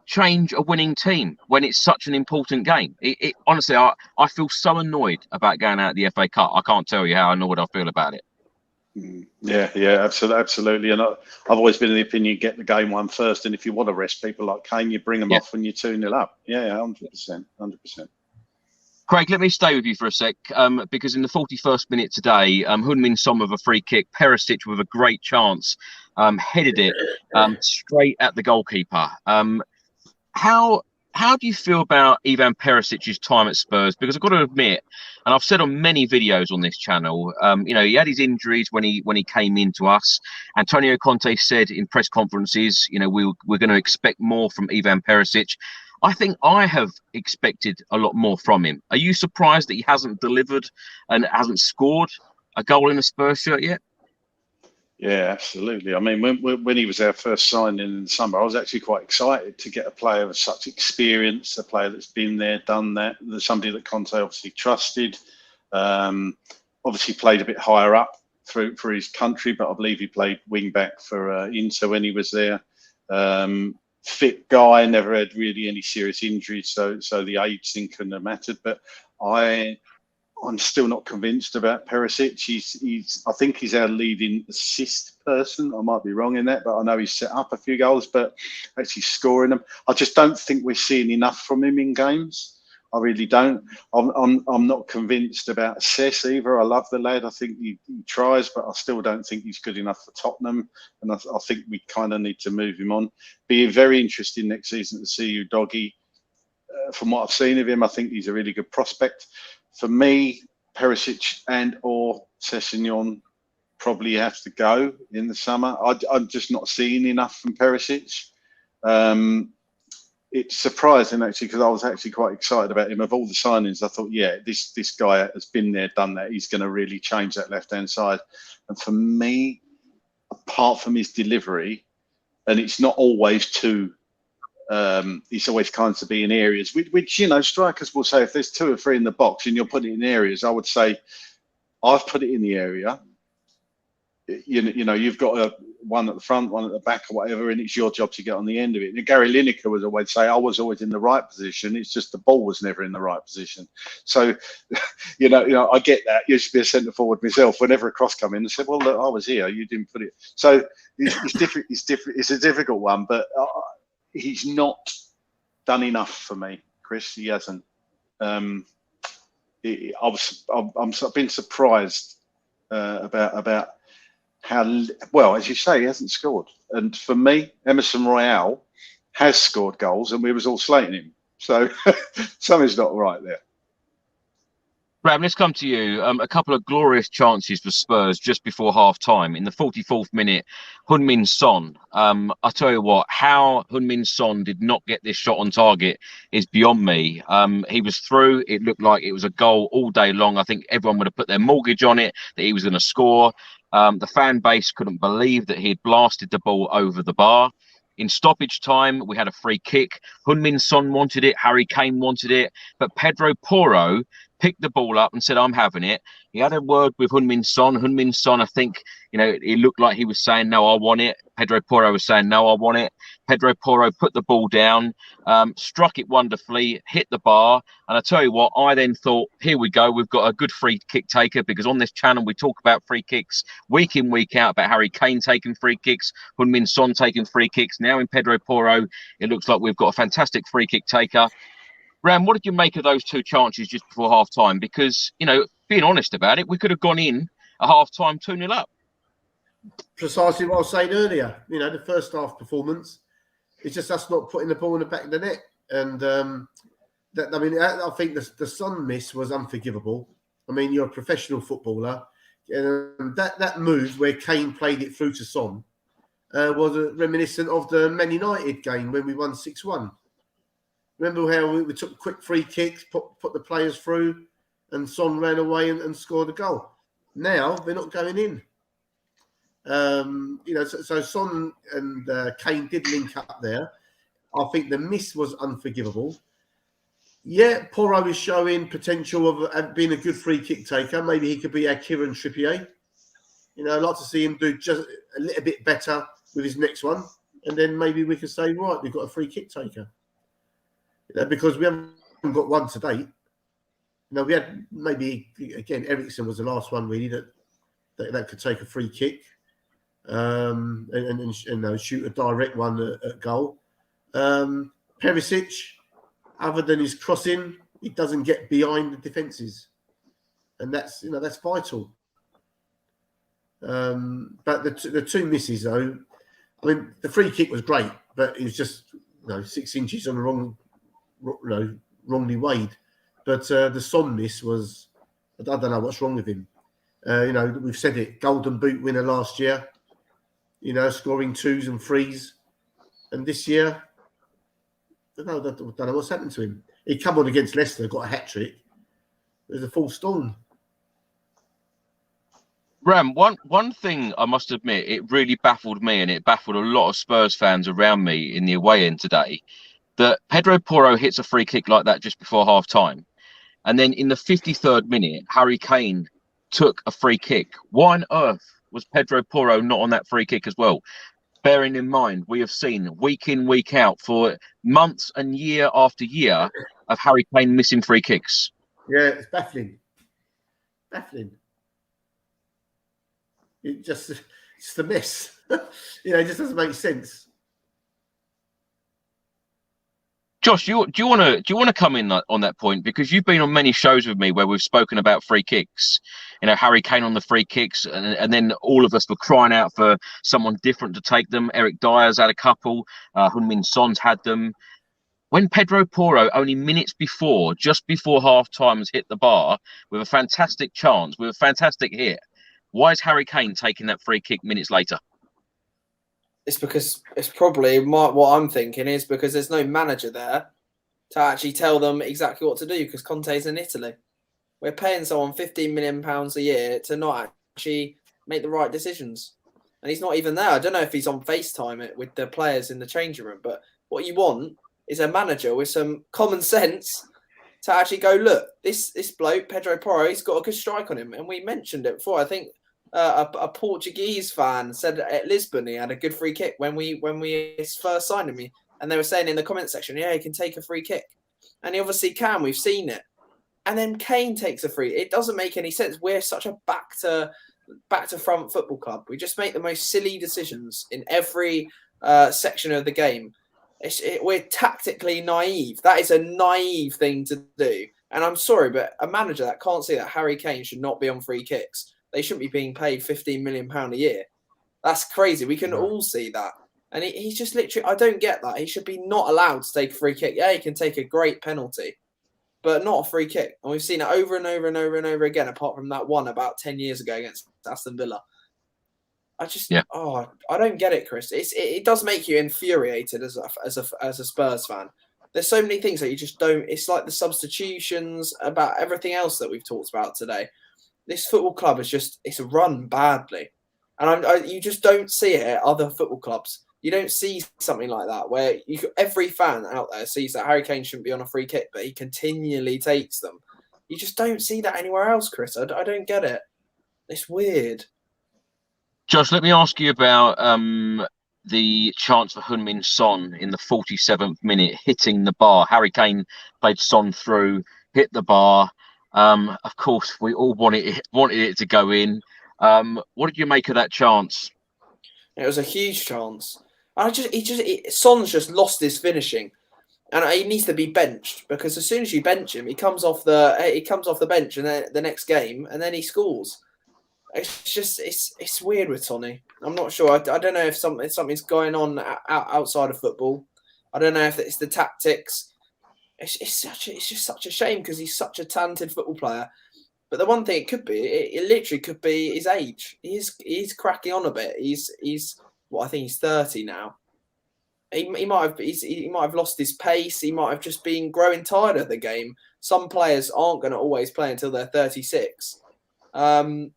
change a winning team when it's such an important game? Honestly, I feel so annoyed about going out of the FA Cup. I can't tell you how annoyed I feel about it. Yeah, absolutely. And I've always been in the opinion, get the game won first. And if you want to rest people like Kane, you bring them off when you're 2-0 up. Yeah, 100%. Craig, let me stay with you for a sec, because in the 41st minute today, Heung-min Son with a free kick, Perisic with a great chance, headed it straight at the goalkeeper. How do you feel about Ivan Perisic's time at Spurs? Because I've got to admit, and I've said on many videos on this channel, he had his injuries when he came into us. Antonio Conte said in press conferences, we're going to expect more from Ivan Perisic. I think I have expected a lot more from him. Are you surprised that he hasn't delivered and hasn't scored a goal in a Spurs shirt yet? Yeah, absolutely. I mean, when he was our first signing in the summer, I was actually quite excited to get a player of such experience, a player that's been there, done that, somebody that Conte obviously trusted. Obviously played a bit higher up for his country, but I believe he played wing back for Inter when he was there. Fit guy, never had really any serious injuries, so the age thing couldn't have mattered. But I'm still not convinced about Perisic. I think he's our leading assist person. I might be wrong in that, but I know he's set up a few goals, but actually scoring them, I just don't think we're seeing enough from him in games. I really don't. I'm not convinced about Cess either. I love the lad. I think he tries, but I still don't think he's good enough for Tottenham. And I think we kind of need to move him on. Be very interesting next season to see you, Doggy. From what I've seen of him, I think he's a really good prospect. For me, Perisic and or Sessegnon probably have to go in the summer. I'm just not seeing enough from Perisic. It's surprising actually, because I was actually quite excited about him. Of all the signings, I thought, yeah, this guy has been there, done that. He's going to really change that left-hand side. And for me, apart from his delivery, and it's not always too, it's always kind to be in areas, which, you know, strikers will say if there's 2 or 3 in the box and you're putting it in areas, I would say, I've put it in the area. You know, you've got one at the front, one at the back, or whatever, and it's your job to get on the end of it. And Gary Lineker would always say, I was always in the right position. It's just the ball was never in the right position. So, you know, I get that. Used to be a centre forward myself. Whenever a cross come in, I said, well, look, I was here. You didn't put it. So it's different. It's a difficult one, but he's not done enough for me, Chris. He hasn't. I've been surprised about how well, as you say, he hasn't scored. And for me, Emerson Royale has scored goals, and we was all slating him. So something's not right there. Ram, let's come to you. A couple of glorious chances for Spurs just before half-time. In the 44th minute, Heung-min Son. I tell you what, how Heung-min Son did not get this shot on target is beyond me. He was through. It looked like it was a goal all day long. I think everyone would have put their mortgage on it, that he was going to score. The fan base couldn't believe that he had blasted the ball over the bar. In stoppage time, we had a free kick. Heung-min Son wanted it. Harry Kane wanted it. But Pedro Porro picked the ball up and said, I'm having it. He had a word with Heung-min Son. Heung-min Son, I think, you know, it looked like he was saying, no, I want it. Pedro Porro was saying, no, I want it. Pedro Porro put the ball down, struck it wonderfully, hit the bar. And I tell you what, I then thought, here we go. We've got a good free kick taker, because on this channel, we talk about free kicks week in, week out, about Harry Kane taking free kicks, Heung-min Son taking free kicks. Now in Pedro Porro, it looks like we've got a fantastic free kick taker. Ram, what did you make of those 2 chances just before half-time? Because, you know, being honest about it, we could have gone in at half-time 2-0 up. Precisely what I was saying earlier. You know, the first half performance, it's just us not putting the ball in the back of the net. And, I think the Son miss was unforgivable. I mean, you're a professional footballer. And that move where Kane played it through to Son was reminiscent of the Man United game when we won 6-1. Remember how we took quick free kicks, put the players through, and Son ran away and scored a goal. Now they're not going in. You know, so Son and Kane did link up there. I think the miss was unforgivable. Yeah, Porro is showing potential of being a good free kick taker. Maybe he could be our Kieran Trippier. You know, I'd like to see him do just a little bit better with his next one, and then maybe we can say, right, we've got a free kick taker. You know, because we haven't got one to date. You know, we had maybe, again, Ericsson was the last one really that could take a free kick and shoot a direct one at goal. Perisic, other than his crossing, he doesn't get behind the defences, and that's vital. But the 2 misses though, I mean, the free kick was great, but it was just 6 inches on the wrongly weighed. But the Son miss was, I don't know what's wrong with him. We've said it, Golden Boot winner last year, scoring 2s and 3s. And this year, I don't know what's happened to him. He come on against Leicester, got a hat-trick. There's a full storm. Ram, one thing I must admit, it really baffled me, and it baffled a lot of Spurs fans around me in the away end today, that Pedro Porro hits a free kick like that just before half-time. And then in the 53rd minute, Harry Kane took a free kick. Why on earth was Pedro Porro not on that free kick as well? Bearing in mind, we have seen week in, week out for months and year after year of Harry Kane missing free kicks. Yeah, it's baffling. Baffling. It's a mess. It just doesn't make sense. Josh, do you want to come in on that point, because you've been on many shows with me where we've spoken about free kicks. Harry Kane on the free kicks, and then all of us were crying out for someone different to take them. Eric Dyer's had a couple. Heung-min Son's had them. When Pedro Porro, only minutes before, just before half-time, has hit the bar with a fantastic chance, with a fantastic hit, why is Harry Kane taking that free kick minutes later? It's because it's probably what I'm thinking is because there's no manager there to actually tell them exactly what to do because Conte's in Italy. We're paying someone £15 million a year to not actually make the right decisions. And he's not even there. I don't know if he's on FaceTime with the players in the changing room, but what you want is a manager with some common sense to actually go, look, this bloke, Pedro Porro, he's got a good strike on him. And we mentioned it before. I think a Portuguese fan said at Lisbon he had a good free kick when we first signed him. And they were saying in the comment section, yeah, he can take a free kick. And he obviously can. We've seen it. And then Kane takes a free. It doesn't make any sense. We're such a back to front football club. We just make the most silly decisions in every section of the game. We're tactically naive. That is a naive thing to do. And I'm sorry, but a manager that can't see that Harry Kane should not be on free kicks. They shouldn't be being paid £15 million a year. That's crazy. We can all see that. And he's just literally, I don't get that. He should be not allowed to take a free kick. Yeah, he can take a great penalty, but not a free kick. And we've seen it over and over and over and over again, apart from that one about 10 years ago against Aston Villa. I don't get it, Chris. It does make you infuriated as a Spurs fan. There's so many things that you just don't. It's like the substitutions, about everything else that we've talked about today. This football club it's run badly, and you just don't see it at other football clubs. You don't see something like that where every fan out there sees that Harry Kane shouldn't be on a free kick, but he continually takes them. You just don't see that anywhere else, Chris. I don't get it. It's weird. Josh, let me ask you about the chance for Heung-min Son in the 47th minute hitting the bar. Harry Kane played Son through, hit the bar. Of course, we all wanted it to go in. What did you make of that chance? It was a huge chance. Son's just lost his finishing, and he needs to be benched because as soon as you bench him, he comes off the bench and then the next game, and then he scores. It's weird with Sonny. I'm not sure. I don't know if something's going on outside of football. I don't know if it's the tactics. It's just such a shame because he's such a talented football player. But the one thing it could be, it literally could be his age. He's cracking on a bit. I think he's 30 now. He might have lost his pace. He might have just been growing tired of the game. Some players aren't going to always play until they're 36.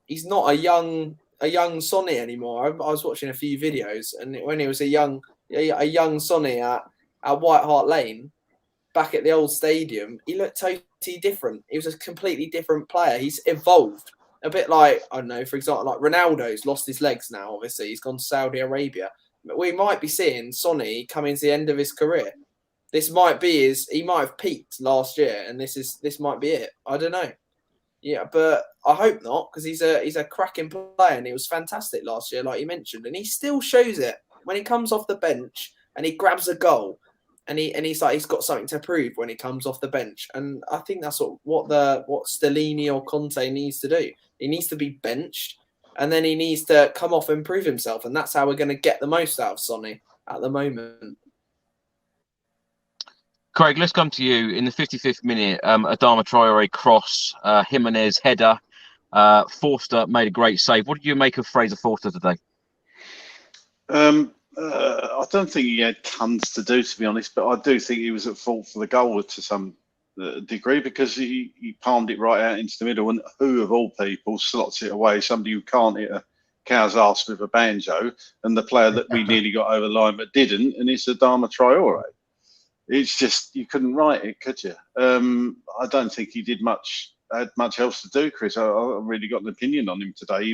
He's not a young Sonny anymore. I was watching a few videos, and when he was a young Sonny at White Hart Lane, back at the old stadium, he looked totally different. He was a completely different player. He's evolved a bit like, I don't know, for example, like Ronaldo's lost his legs now. Obviously, he's gone to Saudi Arabia. But we might be seeing Sonny coming to the end of his career. This might be he might have peaked last year, and this might be it. I don't know. Yeah, but I hope not, because he's a cracking player, and he was fantastic last year, like you mentioned, and he still shows it when he comes off the bench and he grabs a goal, and he's like he's got something to prove when he comes off the bench, and I think that's what Stellini or Conte needs to do. He needs to be benched, and then he needs to come off and prove himself, and that's how we're going to get the most out of Sonny at the moment. Craig, let's come to you. In the 55th minute, Adama Traore cross, Jimenez header, Forster made a great save. What did you make of Fraser Forster today? I don't think he had tons to do, to be honest, but I do think he was at fault for the goal to some degree, because he palmed it right out into the middle, and who of all people slots it away? Somebody who can't hit a cow's arse with a banjo, and the player that we nearly got over the line but didn't, and it's Adama Traore. It's just, you couldn't write it, could you? I don't think he had much else to do, Chris. I really got an opinion on him today.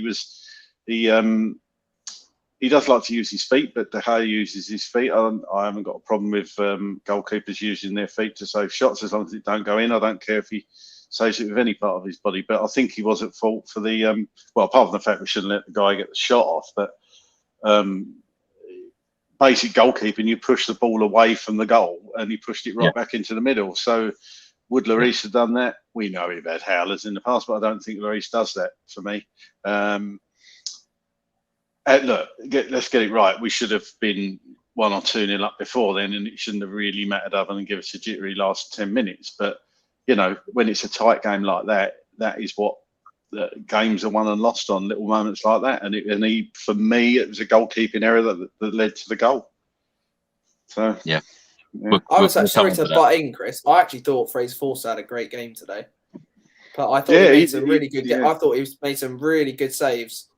He does like to use his feet, but how he uses his feet, I haven't got a problem with goalkeepers using their feet to save shots as long as it don't go in. I don't care if he saves it with any part of his body, but I think he was at fault for the, well, apart from the fact we shouldn't let the guy get the shot off, but basic goalkeeping, you push the ball away from the goal, and he pushed it right back into the middle. So would Lloris have done that? We know we've had howlers in the past, but I don't think Lloris does that for me. Look, let's get it right. We should have been 1 or 2-0 up before then, and it shouldn't have really mattered other than give us a jittery last 10 minutes. But, you know, when it's a tight game like that, that is what games are won and lost on little moments like that. And for me, it was a goalkeeping error that led to the goal. So yeah. I was sorry to butt in, Chris. I actually thought Fraser Forster had a great game today, but I thought he made some really good. I thought he made some really good saves.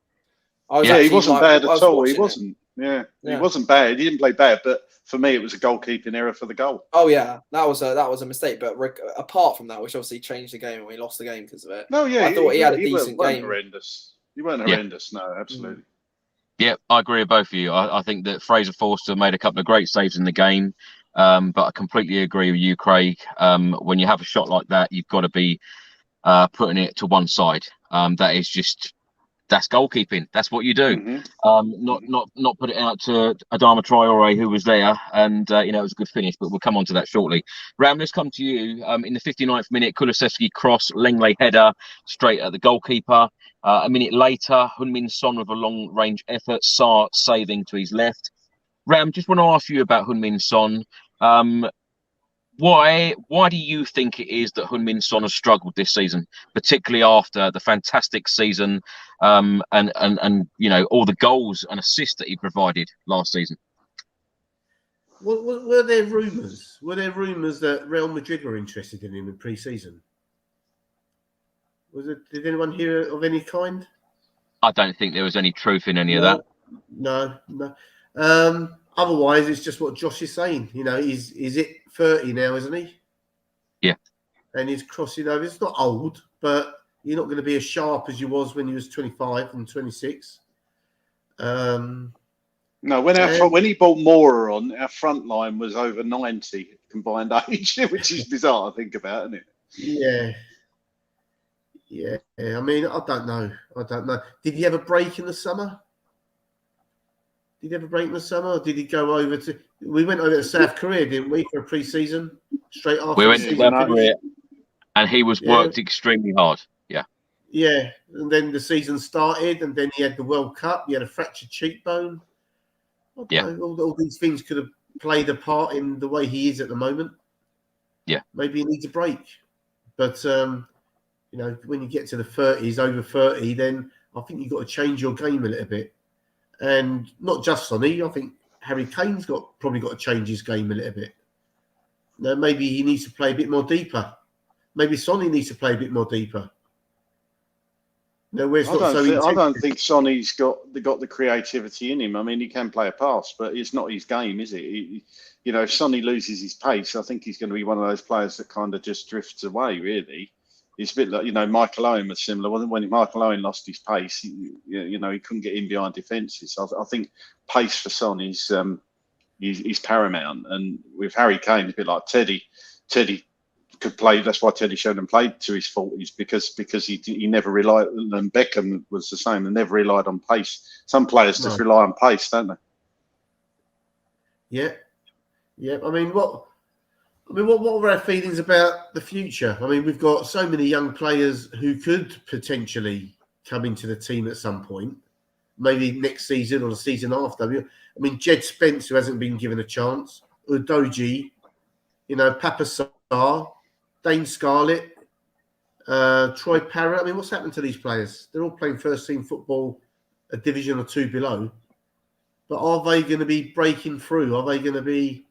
He wasn't bad at all. He wasn't. He wasn't bad. He didn't play bad, but for me, it was a goalkeeping error for the goal. Oh yeah, that was a mistake. But apart from that, which obviously changed the game, and we lost the game because of it. No, yeah, I thought he had a decent game. Horrendous. He weren't horrendous. No, absolutely. Yeah, I agree with both of you. I think that Fraser Forster made a couple of great saves in the game, but I completely agree with you, Craig. When you have a shot like that, you've got to be putting it to one side. That's goalkeeping. That's what you do. Not put it out to Adama Traore, who was there, and it was a good finish. But we'll come on to that shortly. Ram, let's come to you. In the 59th minute, Kulusevski cross, Lenglet header straight at the goalkeeper. A minute later, Heung-min Son with a long-range effort, Sarr saving to his left. Ram, just want to ask you about Heung-min Son. Why do you think it is that Heung-min Son has struggled this season, particularly after the fantastic season and all the goals and assists that he provided last season? Were there rumours? Were there rumours that Real Madrid were interested in him in pre-season? Did anyone hear of any kind? I don't think there was any truth in any of that. No. Otherwise, it's just what Josh is saying. He's it 30 now, isn't he? Yeah. And he's crossing over. It's not old, but you're not going to be as sharp as you was when you was 25 and 26. No, when he brought Mora on, our front line was over 90 combined age, which is bizarre to think about, isn't it? Yeah. I mean, I don't know. Did he have a break in the summer? Did he have a break in the summer, or did he go over to? We went over to South Korea, didn't we, for a pre-season? Straight after we went to South Korea, and he was worked extremely hard. Yeah, and then the season started, and then he had the World Cup. He had a fractured cheekbone. All these things could have played a part in the way he is at the moment. Yeah, maybe he needs a break, but when you get to the 30s, over 30, then I think you've got to change your game a little bit. And not just Sonny, I think Harry Kane's probably got to change his game a little bit. Maybe he needs to play a bit more deeper. Maybe Sonny needs to play a bit more deeper. I don't think Sonny's got the creativity in him. I mean, he can play a pass, but it's not his game, is it? If Sonny loses his pace, I think he's going to be one of those players that kind of just drifts away, really. It's a bit like, Michael Owen was similar, wasn't it? When Michael Owen lost his pace, he couldn't get in behind defences. I think pace for Son is paramount. And with Harry Kane, it's a bit like Teddy. Teddy could play. That's why Teddy Sheringham played to his 40s because he never relied. And Beckham was the same. They never relied on pace. Some players just rely on pace, don't they? Yeah. I mean, what are our feelings about the future? I mean, we've got so many young players who could potentially come into the team at some point, maybe next season or the season after. I mean, Jed Spence, who hasn't been given a chance, Udogie, Papa Sarr, Dane Scarlett, Troy Parrott. I mean, what's happened to these players? They're all playing first-team football, a division or two below. But are they going to be breaking through? Are they going to be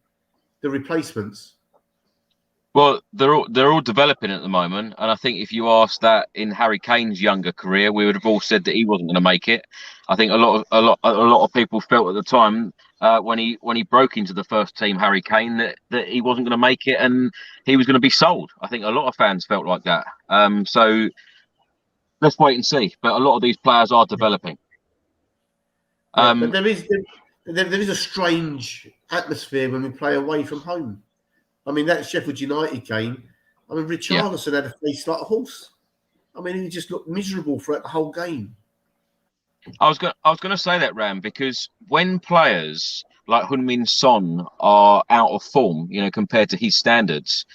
the replacements? Well, they're all developing at the moment, and I think if you asked that in Harry Kane's younger career, we would have all said that he wasn't going to make it. I think a lot of people felt at the time when he broke into the first team, Harry Kane, that he wasn't going to make it and he was going to be sold. I think a lot of fans felt like that. So let's wait and see. But a lot of these players are developing. But there is a strange atmosphere when we play away from home. I mean, that Sheffield United game, I mean, Richarlison had a face like a horse. I mean, he just looked miserable throughout the whole game. I was going to say that, Ram, because when players like Heung-min Son are out of form, compared to his standards,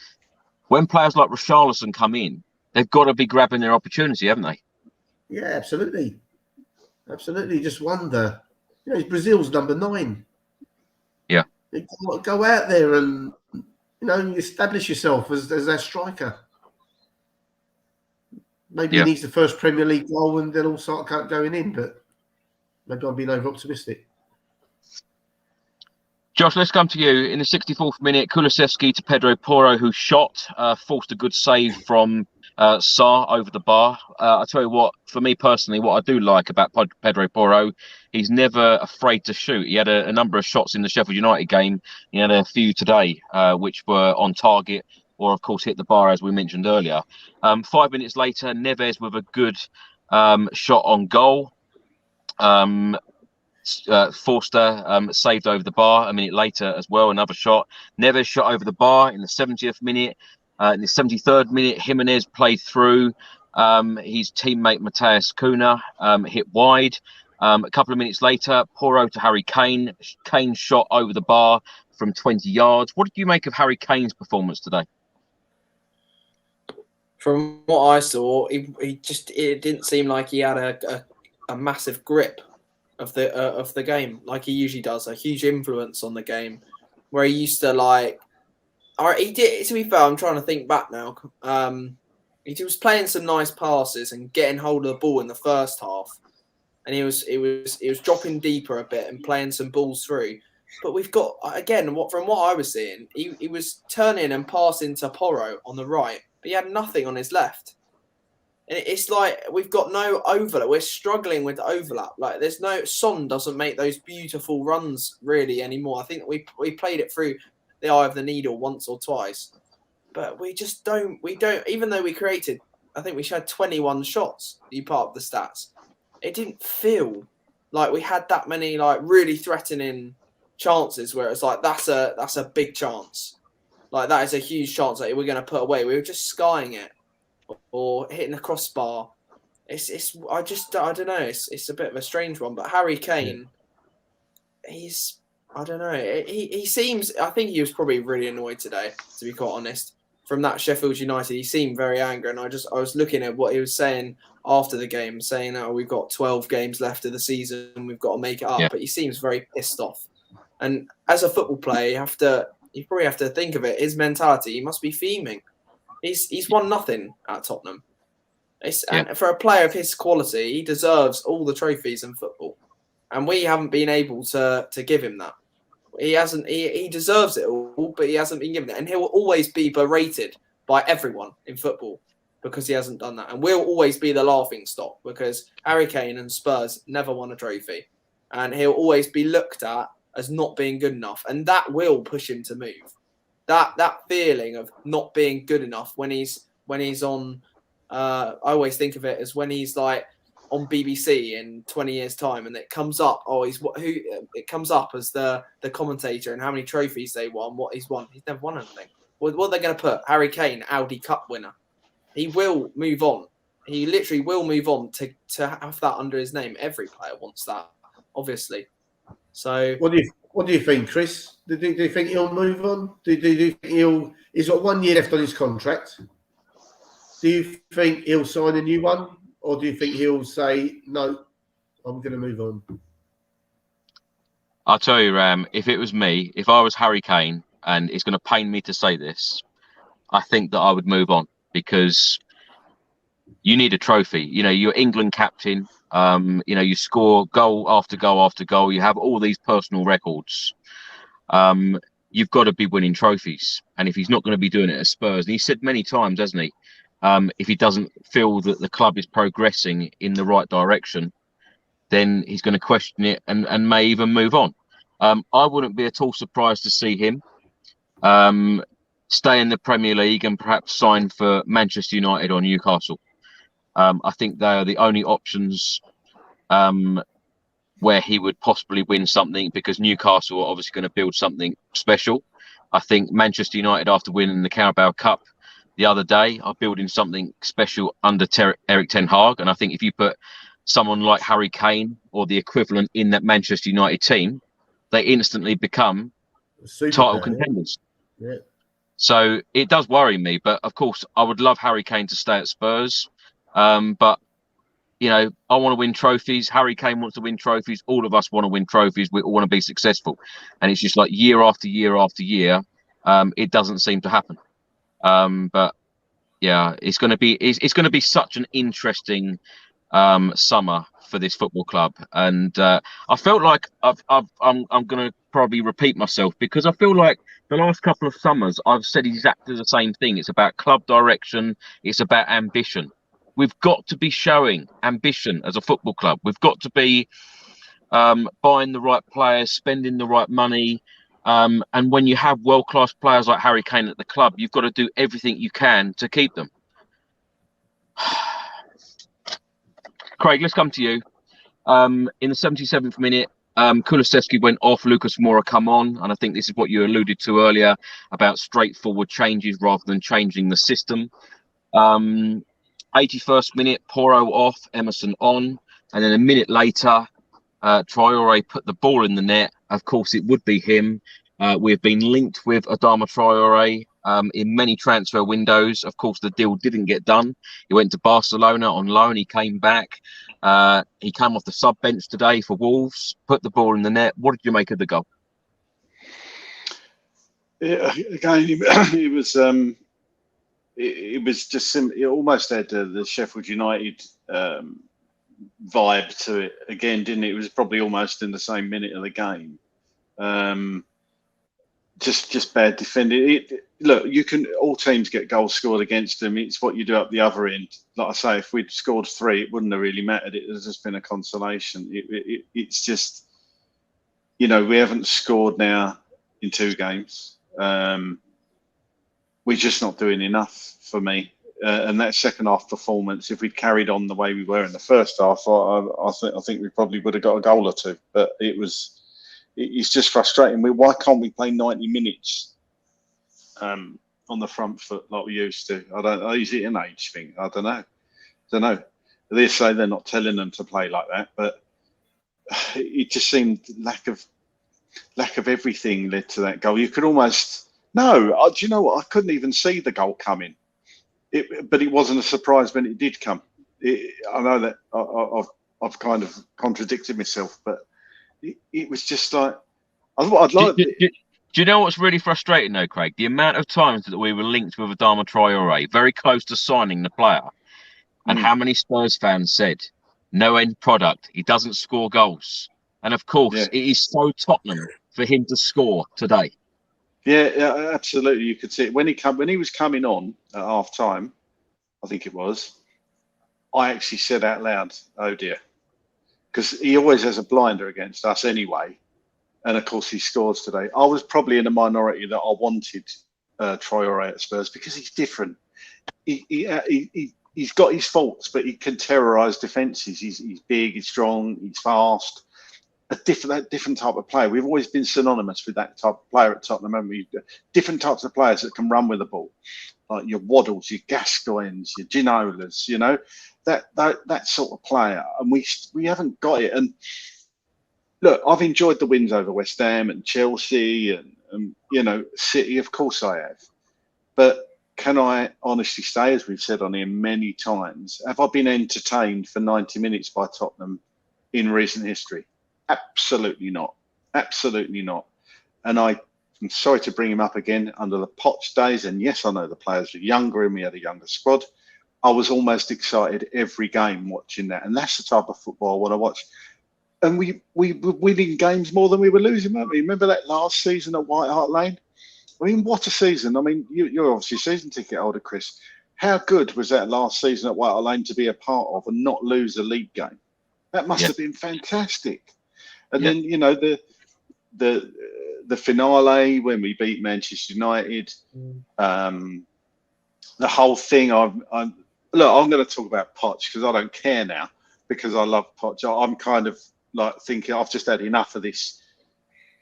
when players like Richarlison come in, they've got to be grabbing their opportunity, haven't they? Yeah, absolutely. Absolutely. Just wonder. Brazil's number 9. Yeah. Go out there and establish yourself as their striker. Maybe he needs the first Premier League goal and then all start going in, but maybe I'm being over-optimistic. Josh, let's come to you. In the 64th minute, Kulusevski to Pedro Porro, who shot, forced a good save from Sarr over the bar. I tell you what, for me personally, what I do like about Pedro Porro, he's never afraid to shoot. He had a number of shots in the Sheffield United game. He had a few today, which were on target or, of course, hit the bar, as we mentioned earlier. 5 minutes later, Neves with a good shot on goal. Forster saved over the bar a minute later as well, another shot. Neves shot over the bar in the 70th minute. In the 73rd minute, Jimenez played through. His teammate Matheus Cunha hit wide. A couple of minutes later, Porro to Harry Kane. Kane shot over the bar from 20 yards. What did you make of Harry Kane's performance today? From what I saw, it didn't seem like he had a massive grip of the game like he usually does, a huge influence on the game, where he used to he did. To be fair, I'm trying to think back now. He was playing some nice passes and getting hold of the ball in the first half, and he was dropping deeper a bit and playing some balls through. But we've got, again, from what I was seeing, he was turning and passing to Porro on the right, but he had nothing on his left. And it's like we've got no overlap. We're struggling with overlap. Like Son doesn't make those beautiful runs really anymore. I think we played it through the eye of the needle once or twice, but we just don't. We don't. Even though we created, I think we had 21 shots. You part of the stats. It didn't feel like we had that many like really threatening chances where it's like that's a big chance. Like that is a huge chance that we're going to put away. We were just skying it. Or hitting the crossbar. I don't know. It's a bit of a strange one. But Harry Kane, I don't know. He seems. I think he was probably really annoyed today, to be quite honest. From that Sheffield United, he seemed very angry, and I was looking at what he was saying after the game, saying, "Oh, we've got 12 games left of the season, we've got to make it up." Yeah. But he seems very pissed off. And as a football player, you probably have to think of it. His mentality, he must be fuming. He's won nothing at Tottenham. And for a player of his quality, he deserves all the trophies in football. And we haven't been able to give him that. He hasn't. He deserves it all, but he hasn't been given it. And he'll always be berated by everyone in football because he hasn't done that. And we'll always be the laughing stock because Harry Kane and Spurs never won a trophy. And he'll always be looked at as not being good enough. And that will push him to move. That feeling of not being good enough when he's on, I always think of it as when he's like on BBC in 20 years' time, and it comes up. Oh, it comes up as the commentator and how many trophies they won, what he's won. He's never won anything. What are they going to put? Harry Kane, Audi Cup winner. He will move on. He literally will move on to have that under his name. Every player wants that, obviously. So What do you think, Chris? Do you think he'll move on? Do you think he's got 1 year left on his contract? Do you think he'll sign a new one? Or do you think he'll say, no, I'm going to move on? I'll tell you, Ram, if it was me, if I was Harry Kane, and it's going to pain me to say this, I think that I would move on because you need a trophy. You know, you're England captain. You score goal after goal after goal. You have all these personal records. You've got to be winning trophies. And if he's not going to be doing it at Spurs, and he said many times, hasn't he? If he doesn't feel that the club is progressing in the right direction, then he's going to question it and may even move on. I wouldn't be at all surprised to see him stay in the Premier League and perhaps sign for Manchester United or Newcastle. I think they are the only options where he would possibly win something because Newcastle are obviously going to build something special. I think Manchester United, after winning the Carabao Cup the other day, are building something special under Erik ten Hag. And I think if you put someone like Harry Kane or the equivalent in that Manchester United team, they instantly become title contenders. Yeah. So it does worry me. But of course, I would love Harry Kane to stay at Spurs. But you know, I want to win trophies. Harry Kane wants to win trophies. All of us want to win trophies. We all want to be successful. And it's just like year after year after year, it doesn't seem to happen. But Yeah, it's going to be such an interesting summer for this football club, and I felt like I'm going to probably repeat myself, because I feel like the last couple of summers I've said exactly the same thing. It's about club direction. It's about ambition. We've got to be showing ambition as a football club. We've got to be buying the right players, spending the right money. And when you have world-class players like Harry Kane at the club, you've got to do everything you can to keep them. Craig, let's come to you. In the 77th minute, Kulusevski went off, Lucas Moura come on, and I think this is what you alluded to earlier about straightforward changes rather than changing the system. 81st minute, Porro off, Emerson on, and then a minute later, Traore put the ball in the net. Of course, it would be him. We've been linked with Adama Traore in many transfer windows. Of course, the deal didn't get done. He went to Barcelona on loan. He came back. He came off the sub bench today for Wolves, put the ball in the net. What did you make of the goal? Yeah, again, it was just it almost had the Sheffield United vibe to it again, didn't it? It was probably almost in the same minute of the game. Just bad defending. Look, all teams get goals scored against them. It's what you do up the other end. Like I say, if we'd scored 3, it wouldn't have really mattered. It has just been a consolation. It's just, we haven't scored now in 2 games. We're just not doing enough for me. And that second half performance, if we'd carried on the way we were in the first half, I think we probably would have got a goal or 2. But it's just frustrating. Why can't we play 90 minutes on the front foot like we used to? Is it an age thing? I don't know. They say they're not telling them to play like that, but it just seemed lack of everything led to that goal. You could almost do you know what? I couldn't even see the goal coming. But it wasn't a surprise when it did come. I know that I've kind of contradicted myself, but it was just like I'd like. Do you know what's really frustrating though, Craig? The amount of times that we were linked with Adama Traore, very close to signing the player, and how many Spurs fans said, "No end product. He doesn't score goals." And of course, it is so Tottenham for him to score today. Yeah, absolutely. You could see it when he was coming on at half time. I think it was. I actually said out loud, "Oh dear," because he always has a blinder against us anyway. And of course, he scores today. I was probably in a minority that I wanted Traore at Spurs because he's different. He's got his faults, but he can terrorise defences. He's big, he's strong, he's fast. A different type of player. We've always been synonymous with that type of player at Tottenham, haven't we? Different types of players that can run with the ball, like your Waddles, your Gascoignes, your Ginolas. That sort of player, and we haven't got it. And look, I've enjoyed the wins over West Ham and Chelsea and City. Of course I have, but can I honestly say, as we've said on here many times, have I been entertained for 90 minutes by Tottenham in recent history? Absolutely not. Absolutely not. And I'm sorry to bring him up again under the Poch days. And yes, I know the players were younger and we had a younger squad. I was almost excited every game watching that. And that's the type of football I want to watch. And we were winning games more than we were losing, weren't we? Remember that last season at White Hart Lane? I mean, what a season. I mean, you're obviously season ticket holder, Chris. How good was that last season at White Hart Lane to be a part of and not lose a league game? That must have been fantastic. And then, the finale when we beat Manchester United, the whole thing. I'm going to talk about Poch because I don't care now because I love Poch. I'm kind of like thinking I've just had enough of this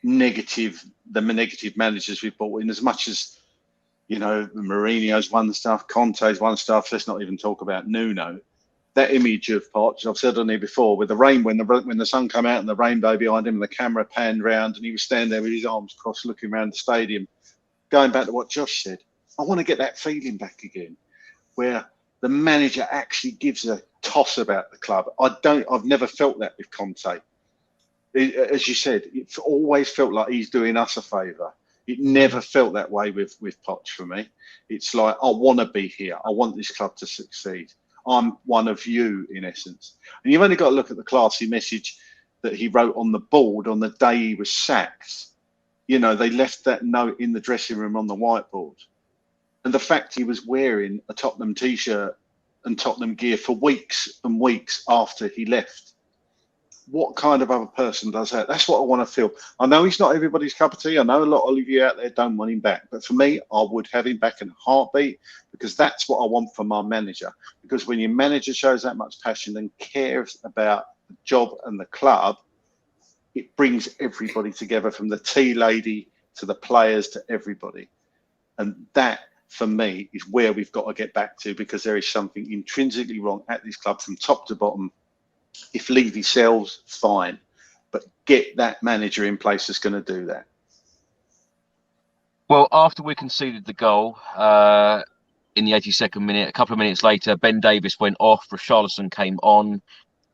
the negative managers we've brought in. As much as Mourinho's won stuff, Conte's won stuff. Let's not even talk about Nuno. That image of Poch, I've said on here before, with the rain, when the sun came out and the rainbow behind him, and the camera panned round, and he was standing there with his arms crossed, looking around the stadium. Going back to what Josh said, I want to get that feeling back again, where the manager actually gives a toss about the club. I've never felt that with Conte. As you said, it's always felt like he's doing us a favour. It never felt that way with Poch for me. It's like, I want to be here. I want this club to succeed. I'm one of you, in essence. And you've only got to look at the classy message that he wrote on the board on the day he was sacked. You know, they left that note in the dressing room on the whiteboard. And the fact he was wearing a Tottenham T-shirt and Tottenham gear for weeks and weeks after he left. What kind of other person does that? That's what I want to feel. I know he's not everybody's cup of tea. I know a lot of you out there don't want him back. But for me, I would have him back in a heartbeat, because that's what I want from my manager. Because when your manager shows that much passion and cares about the job and the club, it brings everybody together, from the tea lady to the players to everybody. And that, for me, is where we've got to get back to, because there is something intrinsically wrong at this club from top to bottom. If Levy sells, fine, but get that manager in place that's going to do that. Well, after we conceded the goal in the 82nd minute, a couple of minutes later, Ben Davies went off, Richarlison came on.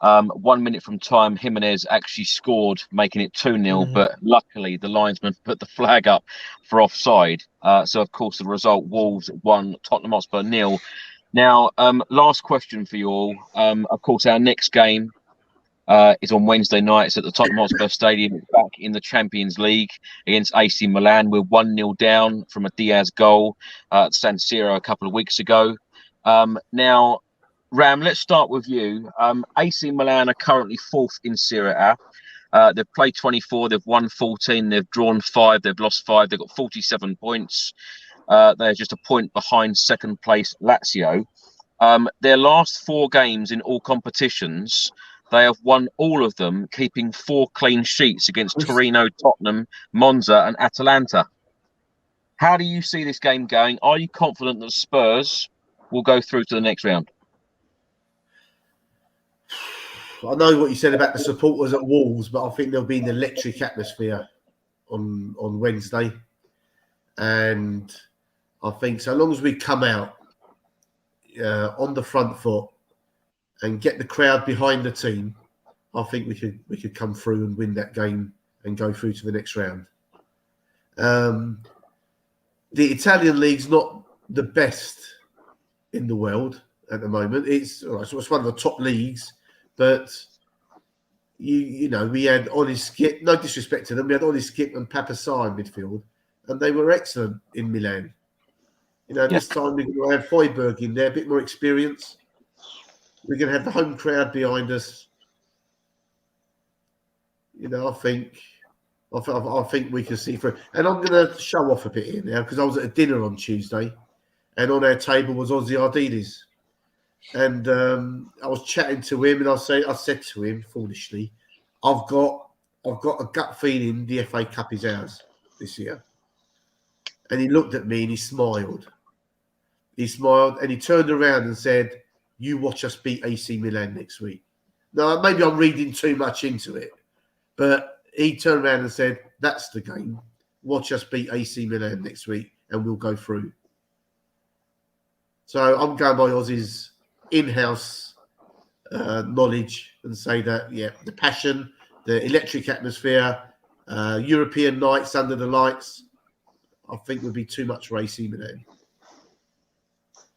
1 minute from time, Jimenez actually scored, making it 2-0, but luckily the linesman put the flag up for offside. So, of course, the result, Wolves 1, Tottenham Hotspur 0. Now, last question for you all. Of course, our next game is on Wednesday night. It's at the Tottenham Hotspur Stadium. It's back in the Champions League against AC Milan. We're 1-0 down from a Diaz goal at San Siro a couple of weeks ago. Now, Ram, let's start with you. AC Milan are currently 4th in Serie A. They've played 24, they've won 14, they've drawn 5, they've lost 5, they've got 47 points. They're just a point behind second place Lazio. Their last 4 games in all competitions, they have won all of them, keeping 4 clean sheets against Torino, Tottenham, Monza and Atalanta. How do you see this game going? Are you confident that Spurs will go through to the next round? I know what you said about the supporters at Wolves, but I think there'll be an electric atmosphere on Wednesday. And I think so long as we come out on the front foot and get the crowd behind the team, I think we could come through and win that game and go through to the next round. The Italian league's not the best in the world at the moment. It's one of the top leagues, but you know, we had Ollie Skip, no disrespect to them, we had Ollie Skip and Papasai in midfield, and they were excellent in Milan. You know, this time we're going to have Højbjerg in there, a bit more experience. We're going to have the home crowd behind us. You know, I think we can see through. And I'm going to show off a bit here now, because I was at a dinner on Tuesday, and on our table was Ozzy Ardiles. And I was chatting to him, and I said to him foolishly, I've got a gut feeling the FA Cup is ours this year. And he looked at me and he smiled. He smiled and he turned around and said, "You watch us beat AC Milan next week." Now, maybe I'm reading too much into it, but he turned around and said, "That's the game. Watch us beat AC Milan next week and we'll go through." So I'm going by Ozzy's in-house knowledge and say that, the passion, the electric atmosphere, European nights under the lights, I think would be too much for AC Milan.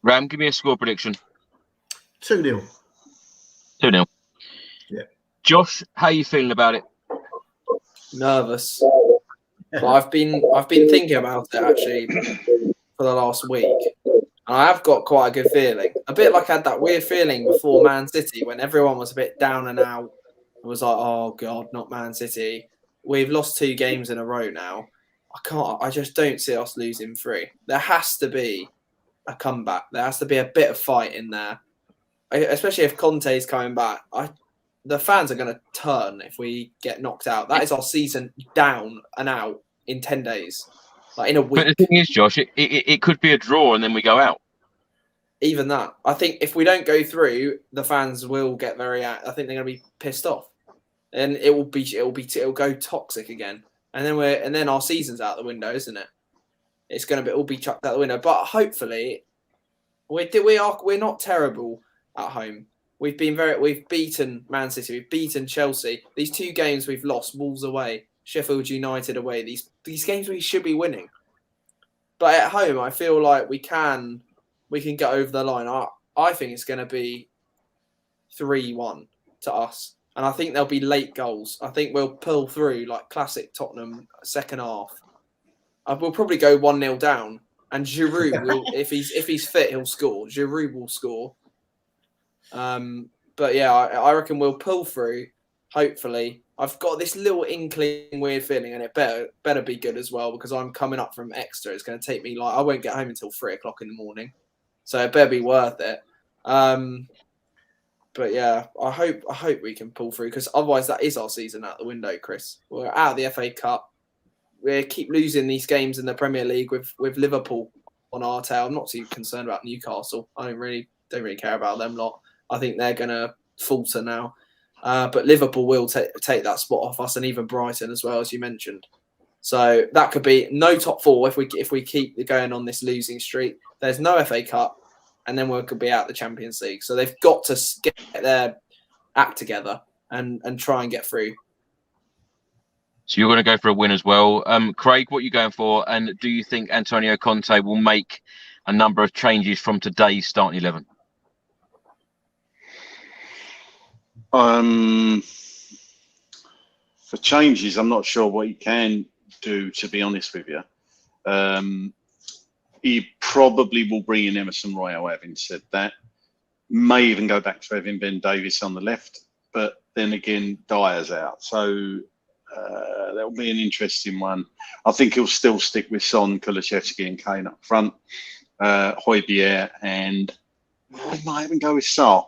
Ram, give me a score prediction. 2-0. 2-0. Yeah. Josh, how are you feeling about it? Nervous. Well, I've been thinking about it actually for the last week. And I have got quite a good feeling. A bit like I had that weird feeling before Man City when everyone was a bit down and out. It was like, oh God, not Man City. We've lost 2 games in a row now. I just don't see us losing 3. There has to be a comeback. There has to be a bit of fight in there. Especially if Conte's coming back. The fans are going to turn if we get knocked out. That is our season down and out in 10 days. Like in a week. But the thing is, Josh, it could be a draw and then we go out. Even that. I think if we don't go through, the fans will get I think they're going to be pissed off. And it'll go toxic again. And then our season's out the window, isn't it? It's going to all be chucked out the window. But hopefully we're not terrible at home. We've beaten Man City, we've beaten Chelsea. These 2 games we've lost, Wolves away. Sheffield United away. These games we should be winning. But at home, I feel like we can get over the line. I think it's going to be 3-1 to us. And I think there'll be late goals. I think we'll pull through like classic Tottenham second half. We'll probably go 1-0 down. And Giroud will, if he's fit, he'll score. Giroud will score. But yeah, I reckon we'll pull through. Hopefully, I've got this little inkling, weird feeling, and it better be good as well because I'm coming up from Exeter. It's going to take me I won't get home until 3 o'clock in the morning, so it better be worth it. But yeah, I hope we can pull through because otherwise that is our season out the window, Chris. We're out of the FA Cup. We keep losing these games in the Premier League with Liverpool on our tail. I'm not too concerned about Newcastle. I don't really care about them lot. I think they're going to falter now. But Liverpool will take that spot off us, and even Brighton as well, as you mentioned. So that could be no top 4 if we keep going on this losing streak. There's no FA Cup, and then we could be out the Champions League. So they've got to get their act together and try and get through. So you're going to go for a win as well. Craig, what are you going for? And do you think Antonio Conte will make a number of changes from today's starting 11? For changes, I'm not sure what he can do, to be honest with you. He probably will bring in Emerson Royal, having said that. May even go back to having Ben Davies on the left. But then again, Dyer's out. So that'll be an interesting one. I think he'll still stick with Son, Kulusevski and Kane up front. Højbjerg, and he might even go with Sarr.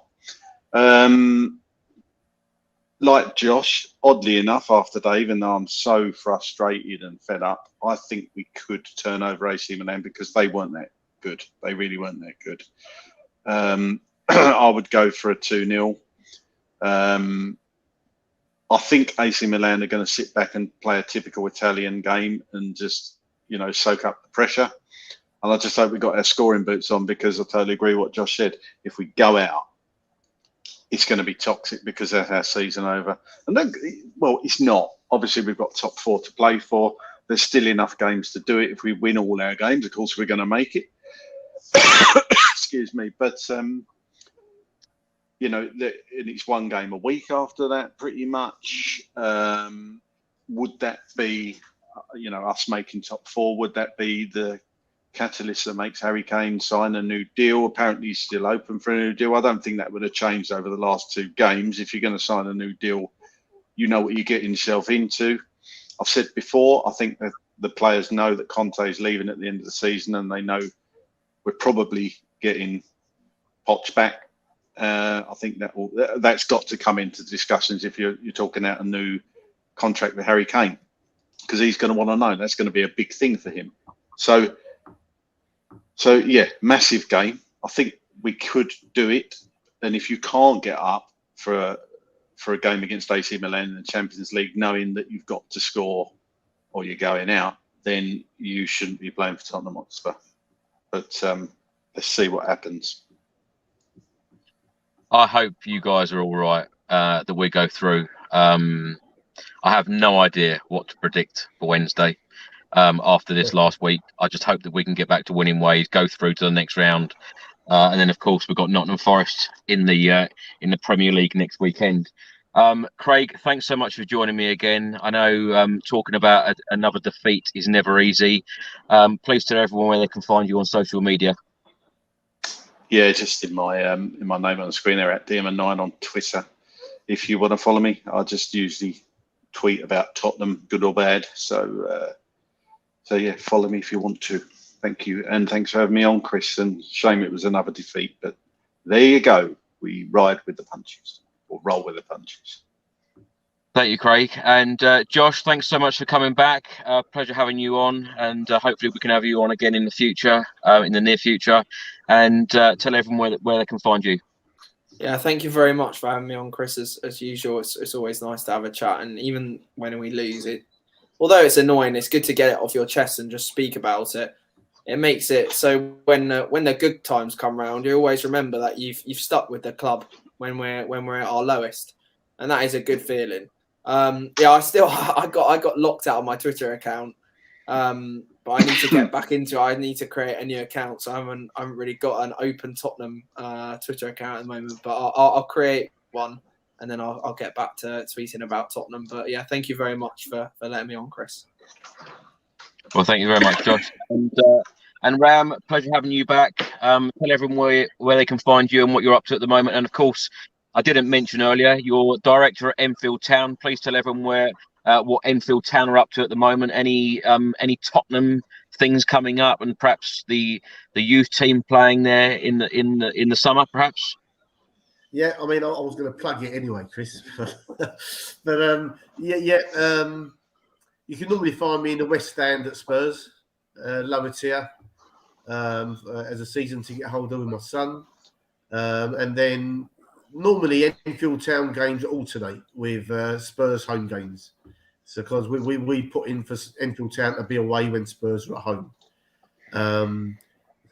Like Josh, oddly enough, after today, even though I'm so frustrated and fed up, I think we could turn over AC Milan because they weren't that good. They really weren't that good. I would go for a 2-0. I think AC Milan are going to sit back and play a typical Italian game and just, soak up the pressure. And I just hope we got our scoring boots on because I totally agree with what Josh said. If we go out, it's going to be toxic because that's our season over. And then, well, it's not. Obviously, we've got top 4 to play for. There's still enough games to do it. If we win all our games, of course, we're going to make it. Excuse me. But, and it's one game a week after that, pretty much. Would that be, us making top 4? Would that be the catalyst that makes Harry Kane sign a new deal? Apparently he's still open for a new deal. I don't think that would have changed over the last 2 games. If you're going to sign a new deal, you know what you're getting yourself into. I've said before, I think that the players know that Conte is leaving at the end of the season and they know we're probably getting Poch back. I think that's got to come into discussions if you're talking out a new contract with Harry Kane, because he's going to want to know. That's going to be a big thing for him. So yeah, massive game. I think we could do it. And if you can't get up for a game against AC Milan in the Champions League, knowing that you've got to score or you're going out, then you shouldn't be playing for Tottenham Hotspur. But let's see what happens. I hope you guys are all right, that we go through. I have no idea what to predict for Wednesday. After this last week, I just hope that we can get back to winning ways, go through to the next round, and then of course we've got Nottingham Forest in the Premier League next weekend. Craig, thanks so much for joining me again. I know talking about another defeat is never easy. Please tell everyone where they can find you on social media. Yeah, just in my name on the screen there at DM9 on Twitter. If you want to follow me, I just usually tweet about Tottenham, good or bad. So yeah, follow me if you want to. Thank you. And thanks for having me on, Chris. And shame it was another defeat, but there you go. We ride with the punches, or roll with the punches. Thank you, Craig. And Josh, thanks so much for coming back. Pleasure having you on. And hopefully we can have you on again in the future, in the near future. And tell everyone where they can find you. Yeah, thank you very much for having me on, Chris. As usual, it's always nice to have a chat. And even when we lose it, although it's annoying, it's good to get it off your chest and just speak about it. It makes it so when the good times come round, you always remember that you've stuck with the club when we're at our lowest, and that is a good feeling. Yeah, I got locked out of my Twitter account. But I need to get back into it. I need to create a new account. So I haven't really got an open Tottenham Twitter account at the moment. But I'll create one, and then I'll get back to tweeting about Tottenham. But yeah, thank you very much for letting me on, Chris. Well, thank you very much, Josh. And Ram, pleasure having you back. Tell everyone where they can find you and what you're up to at the moment. And of course, I didn't mention earlier, you're director at Enfield Town. Please tell everyone what Enfield Town are up to at the moment. Any Tottenham things coming up, and perhaps the youth team playing there in the summer, perhaps. Yeah, I mean, I was going to plug it anyway, Chris. But you can normally find me in the West Stand at Spurs, lower tier, as a season ticket holder with my son, and then normally Enfield Town games alternate with Spurs home games. So because we put in for Enfield Town to be away when Spurs are at home.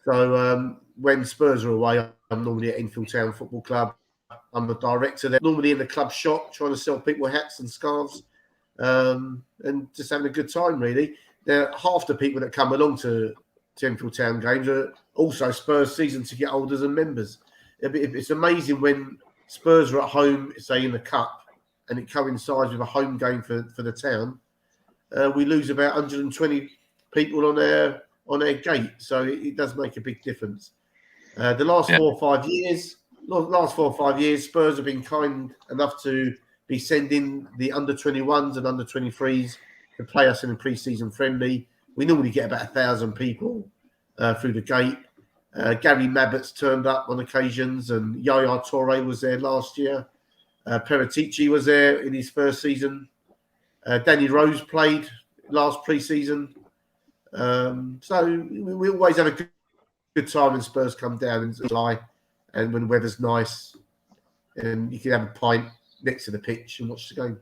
So when Spurs are away, I'm normally at Enfield Town Football Club. I'm the director there, normally in the club shop, trying to sell people hats and scarves, and just having a good time, really. Now, half the people that come along to Enfield Town games are also Spurs season ticket holders and members. It's amazing when Spurs are at home, say in the cup, and it coincides with a home game for the town. We lose about 120 people on our gate, so it does make a big difference. The last 4 or 5 years, Spurs have been kind enough to be sending the under-21s and under-23s to play us in a pre-season friendly. We normally get about 1,000 people through the gate. Gary Mabbott's turned up on occasions, and Yaya Toure was there last year. Peritici was there in his first season. Danny Rose played last pre-season. So we always have a good time when Spurs come down in July, and when the weather's nice, and you can have a pint next to the pitch and watch the game.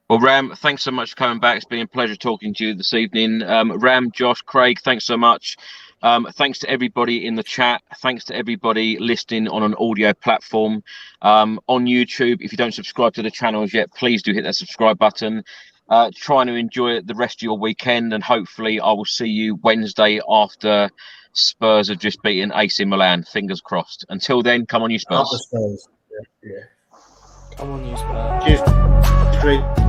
Well, Ram, thanks so much for coming back. It's been a pleasure talking to you this evening. Ram, Josh, Craig, thanks so much. Thanks to everybody in the chat. Thanks to everybody listening on an audio platform. On YouTube, if you don't subscribe to the channel as yet, please do hit that subscribe button. Trying to enjoy the rest of your weekend, and hopefully I will see you Wednesday after Spurs have just beaten AC Milan. Fingers crossed. Until then, come on you Spurs. Spurs. Yeah. Come on you Spurs. Cheers. Great.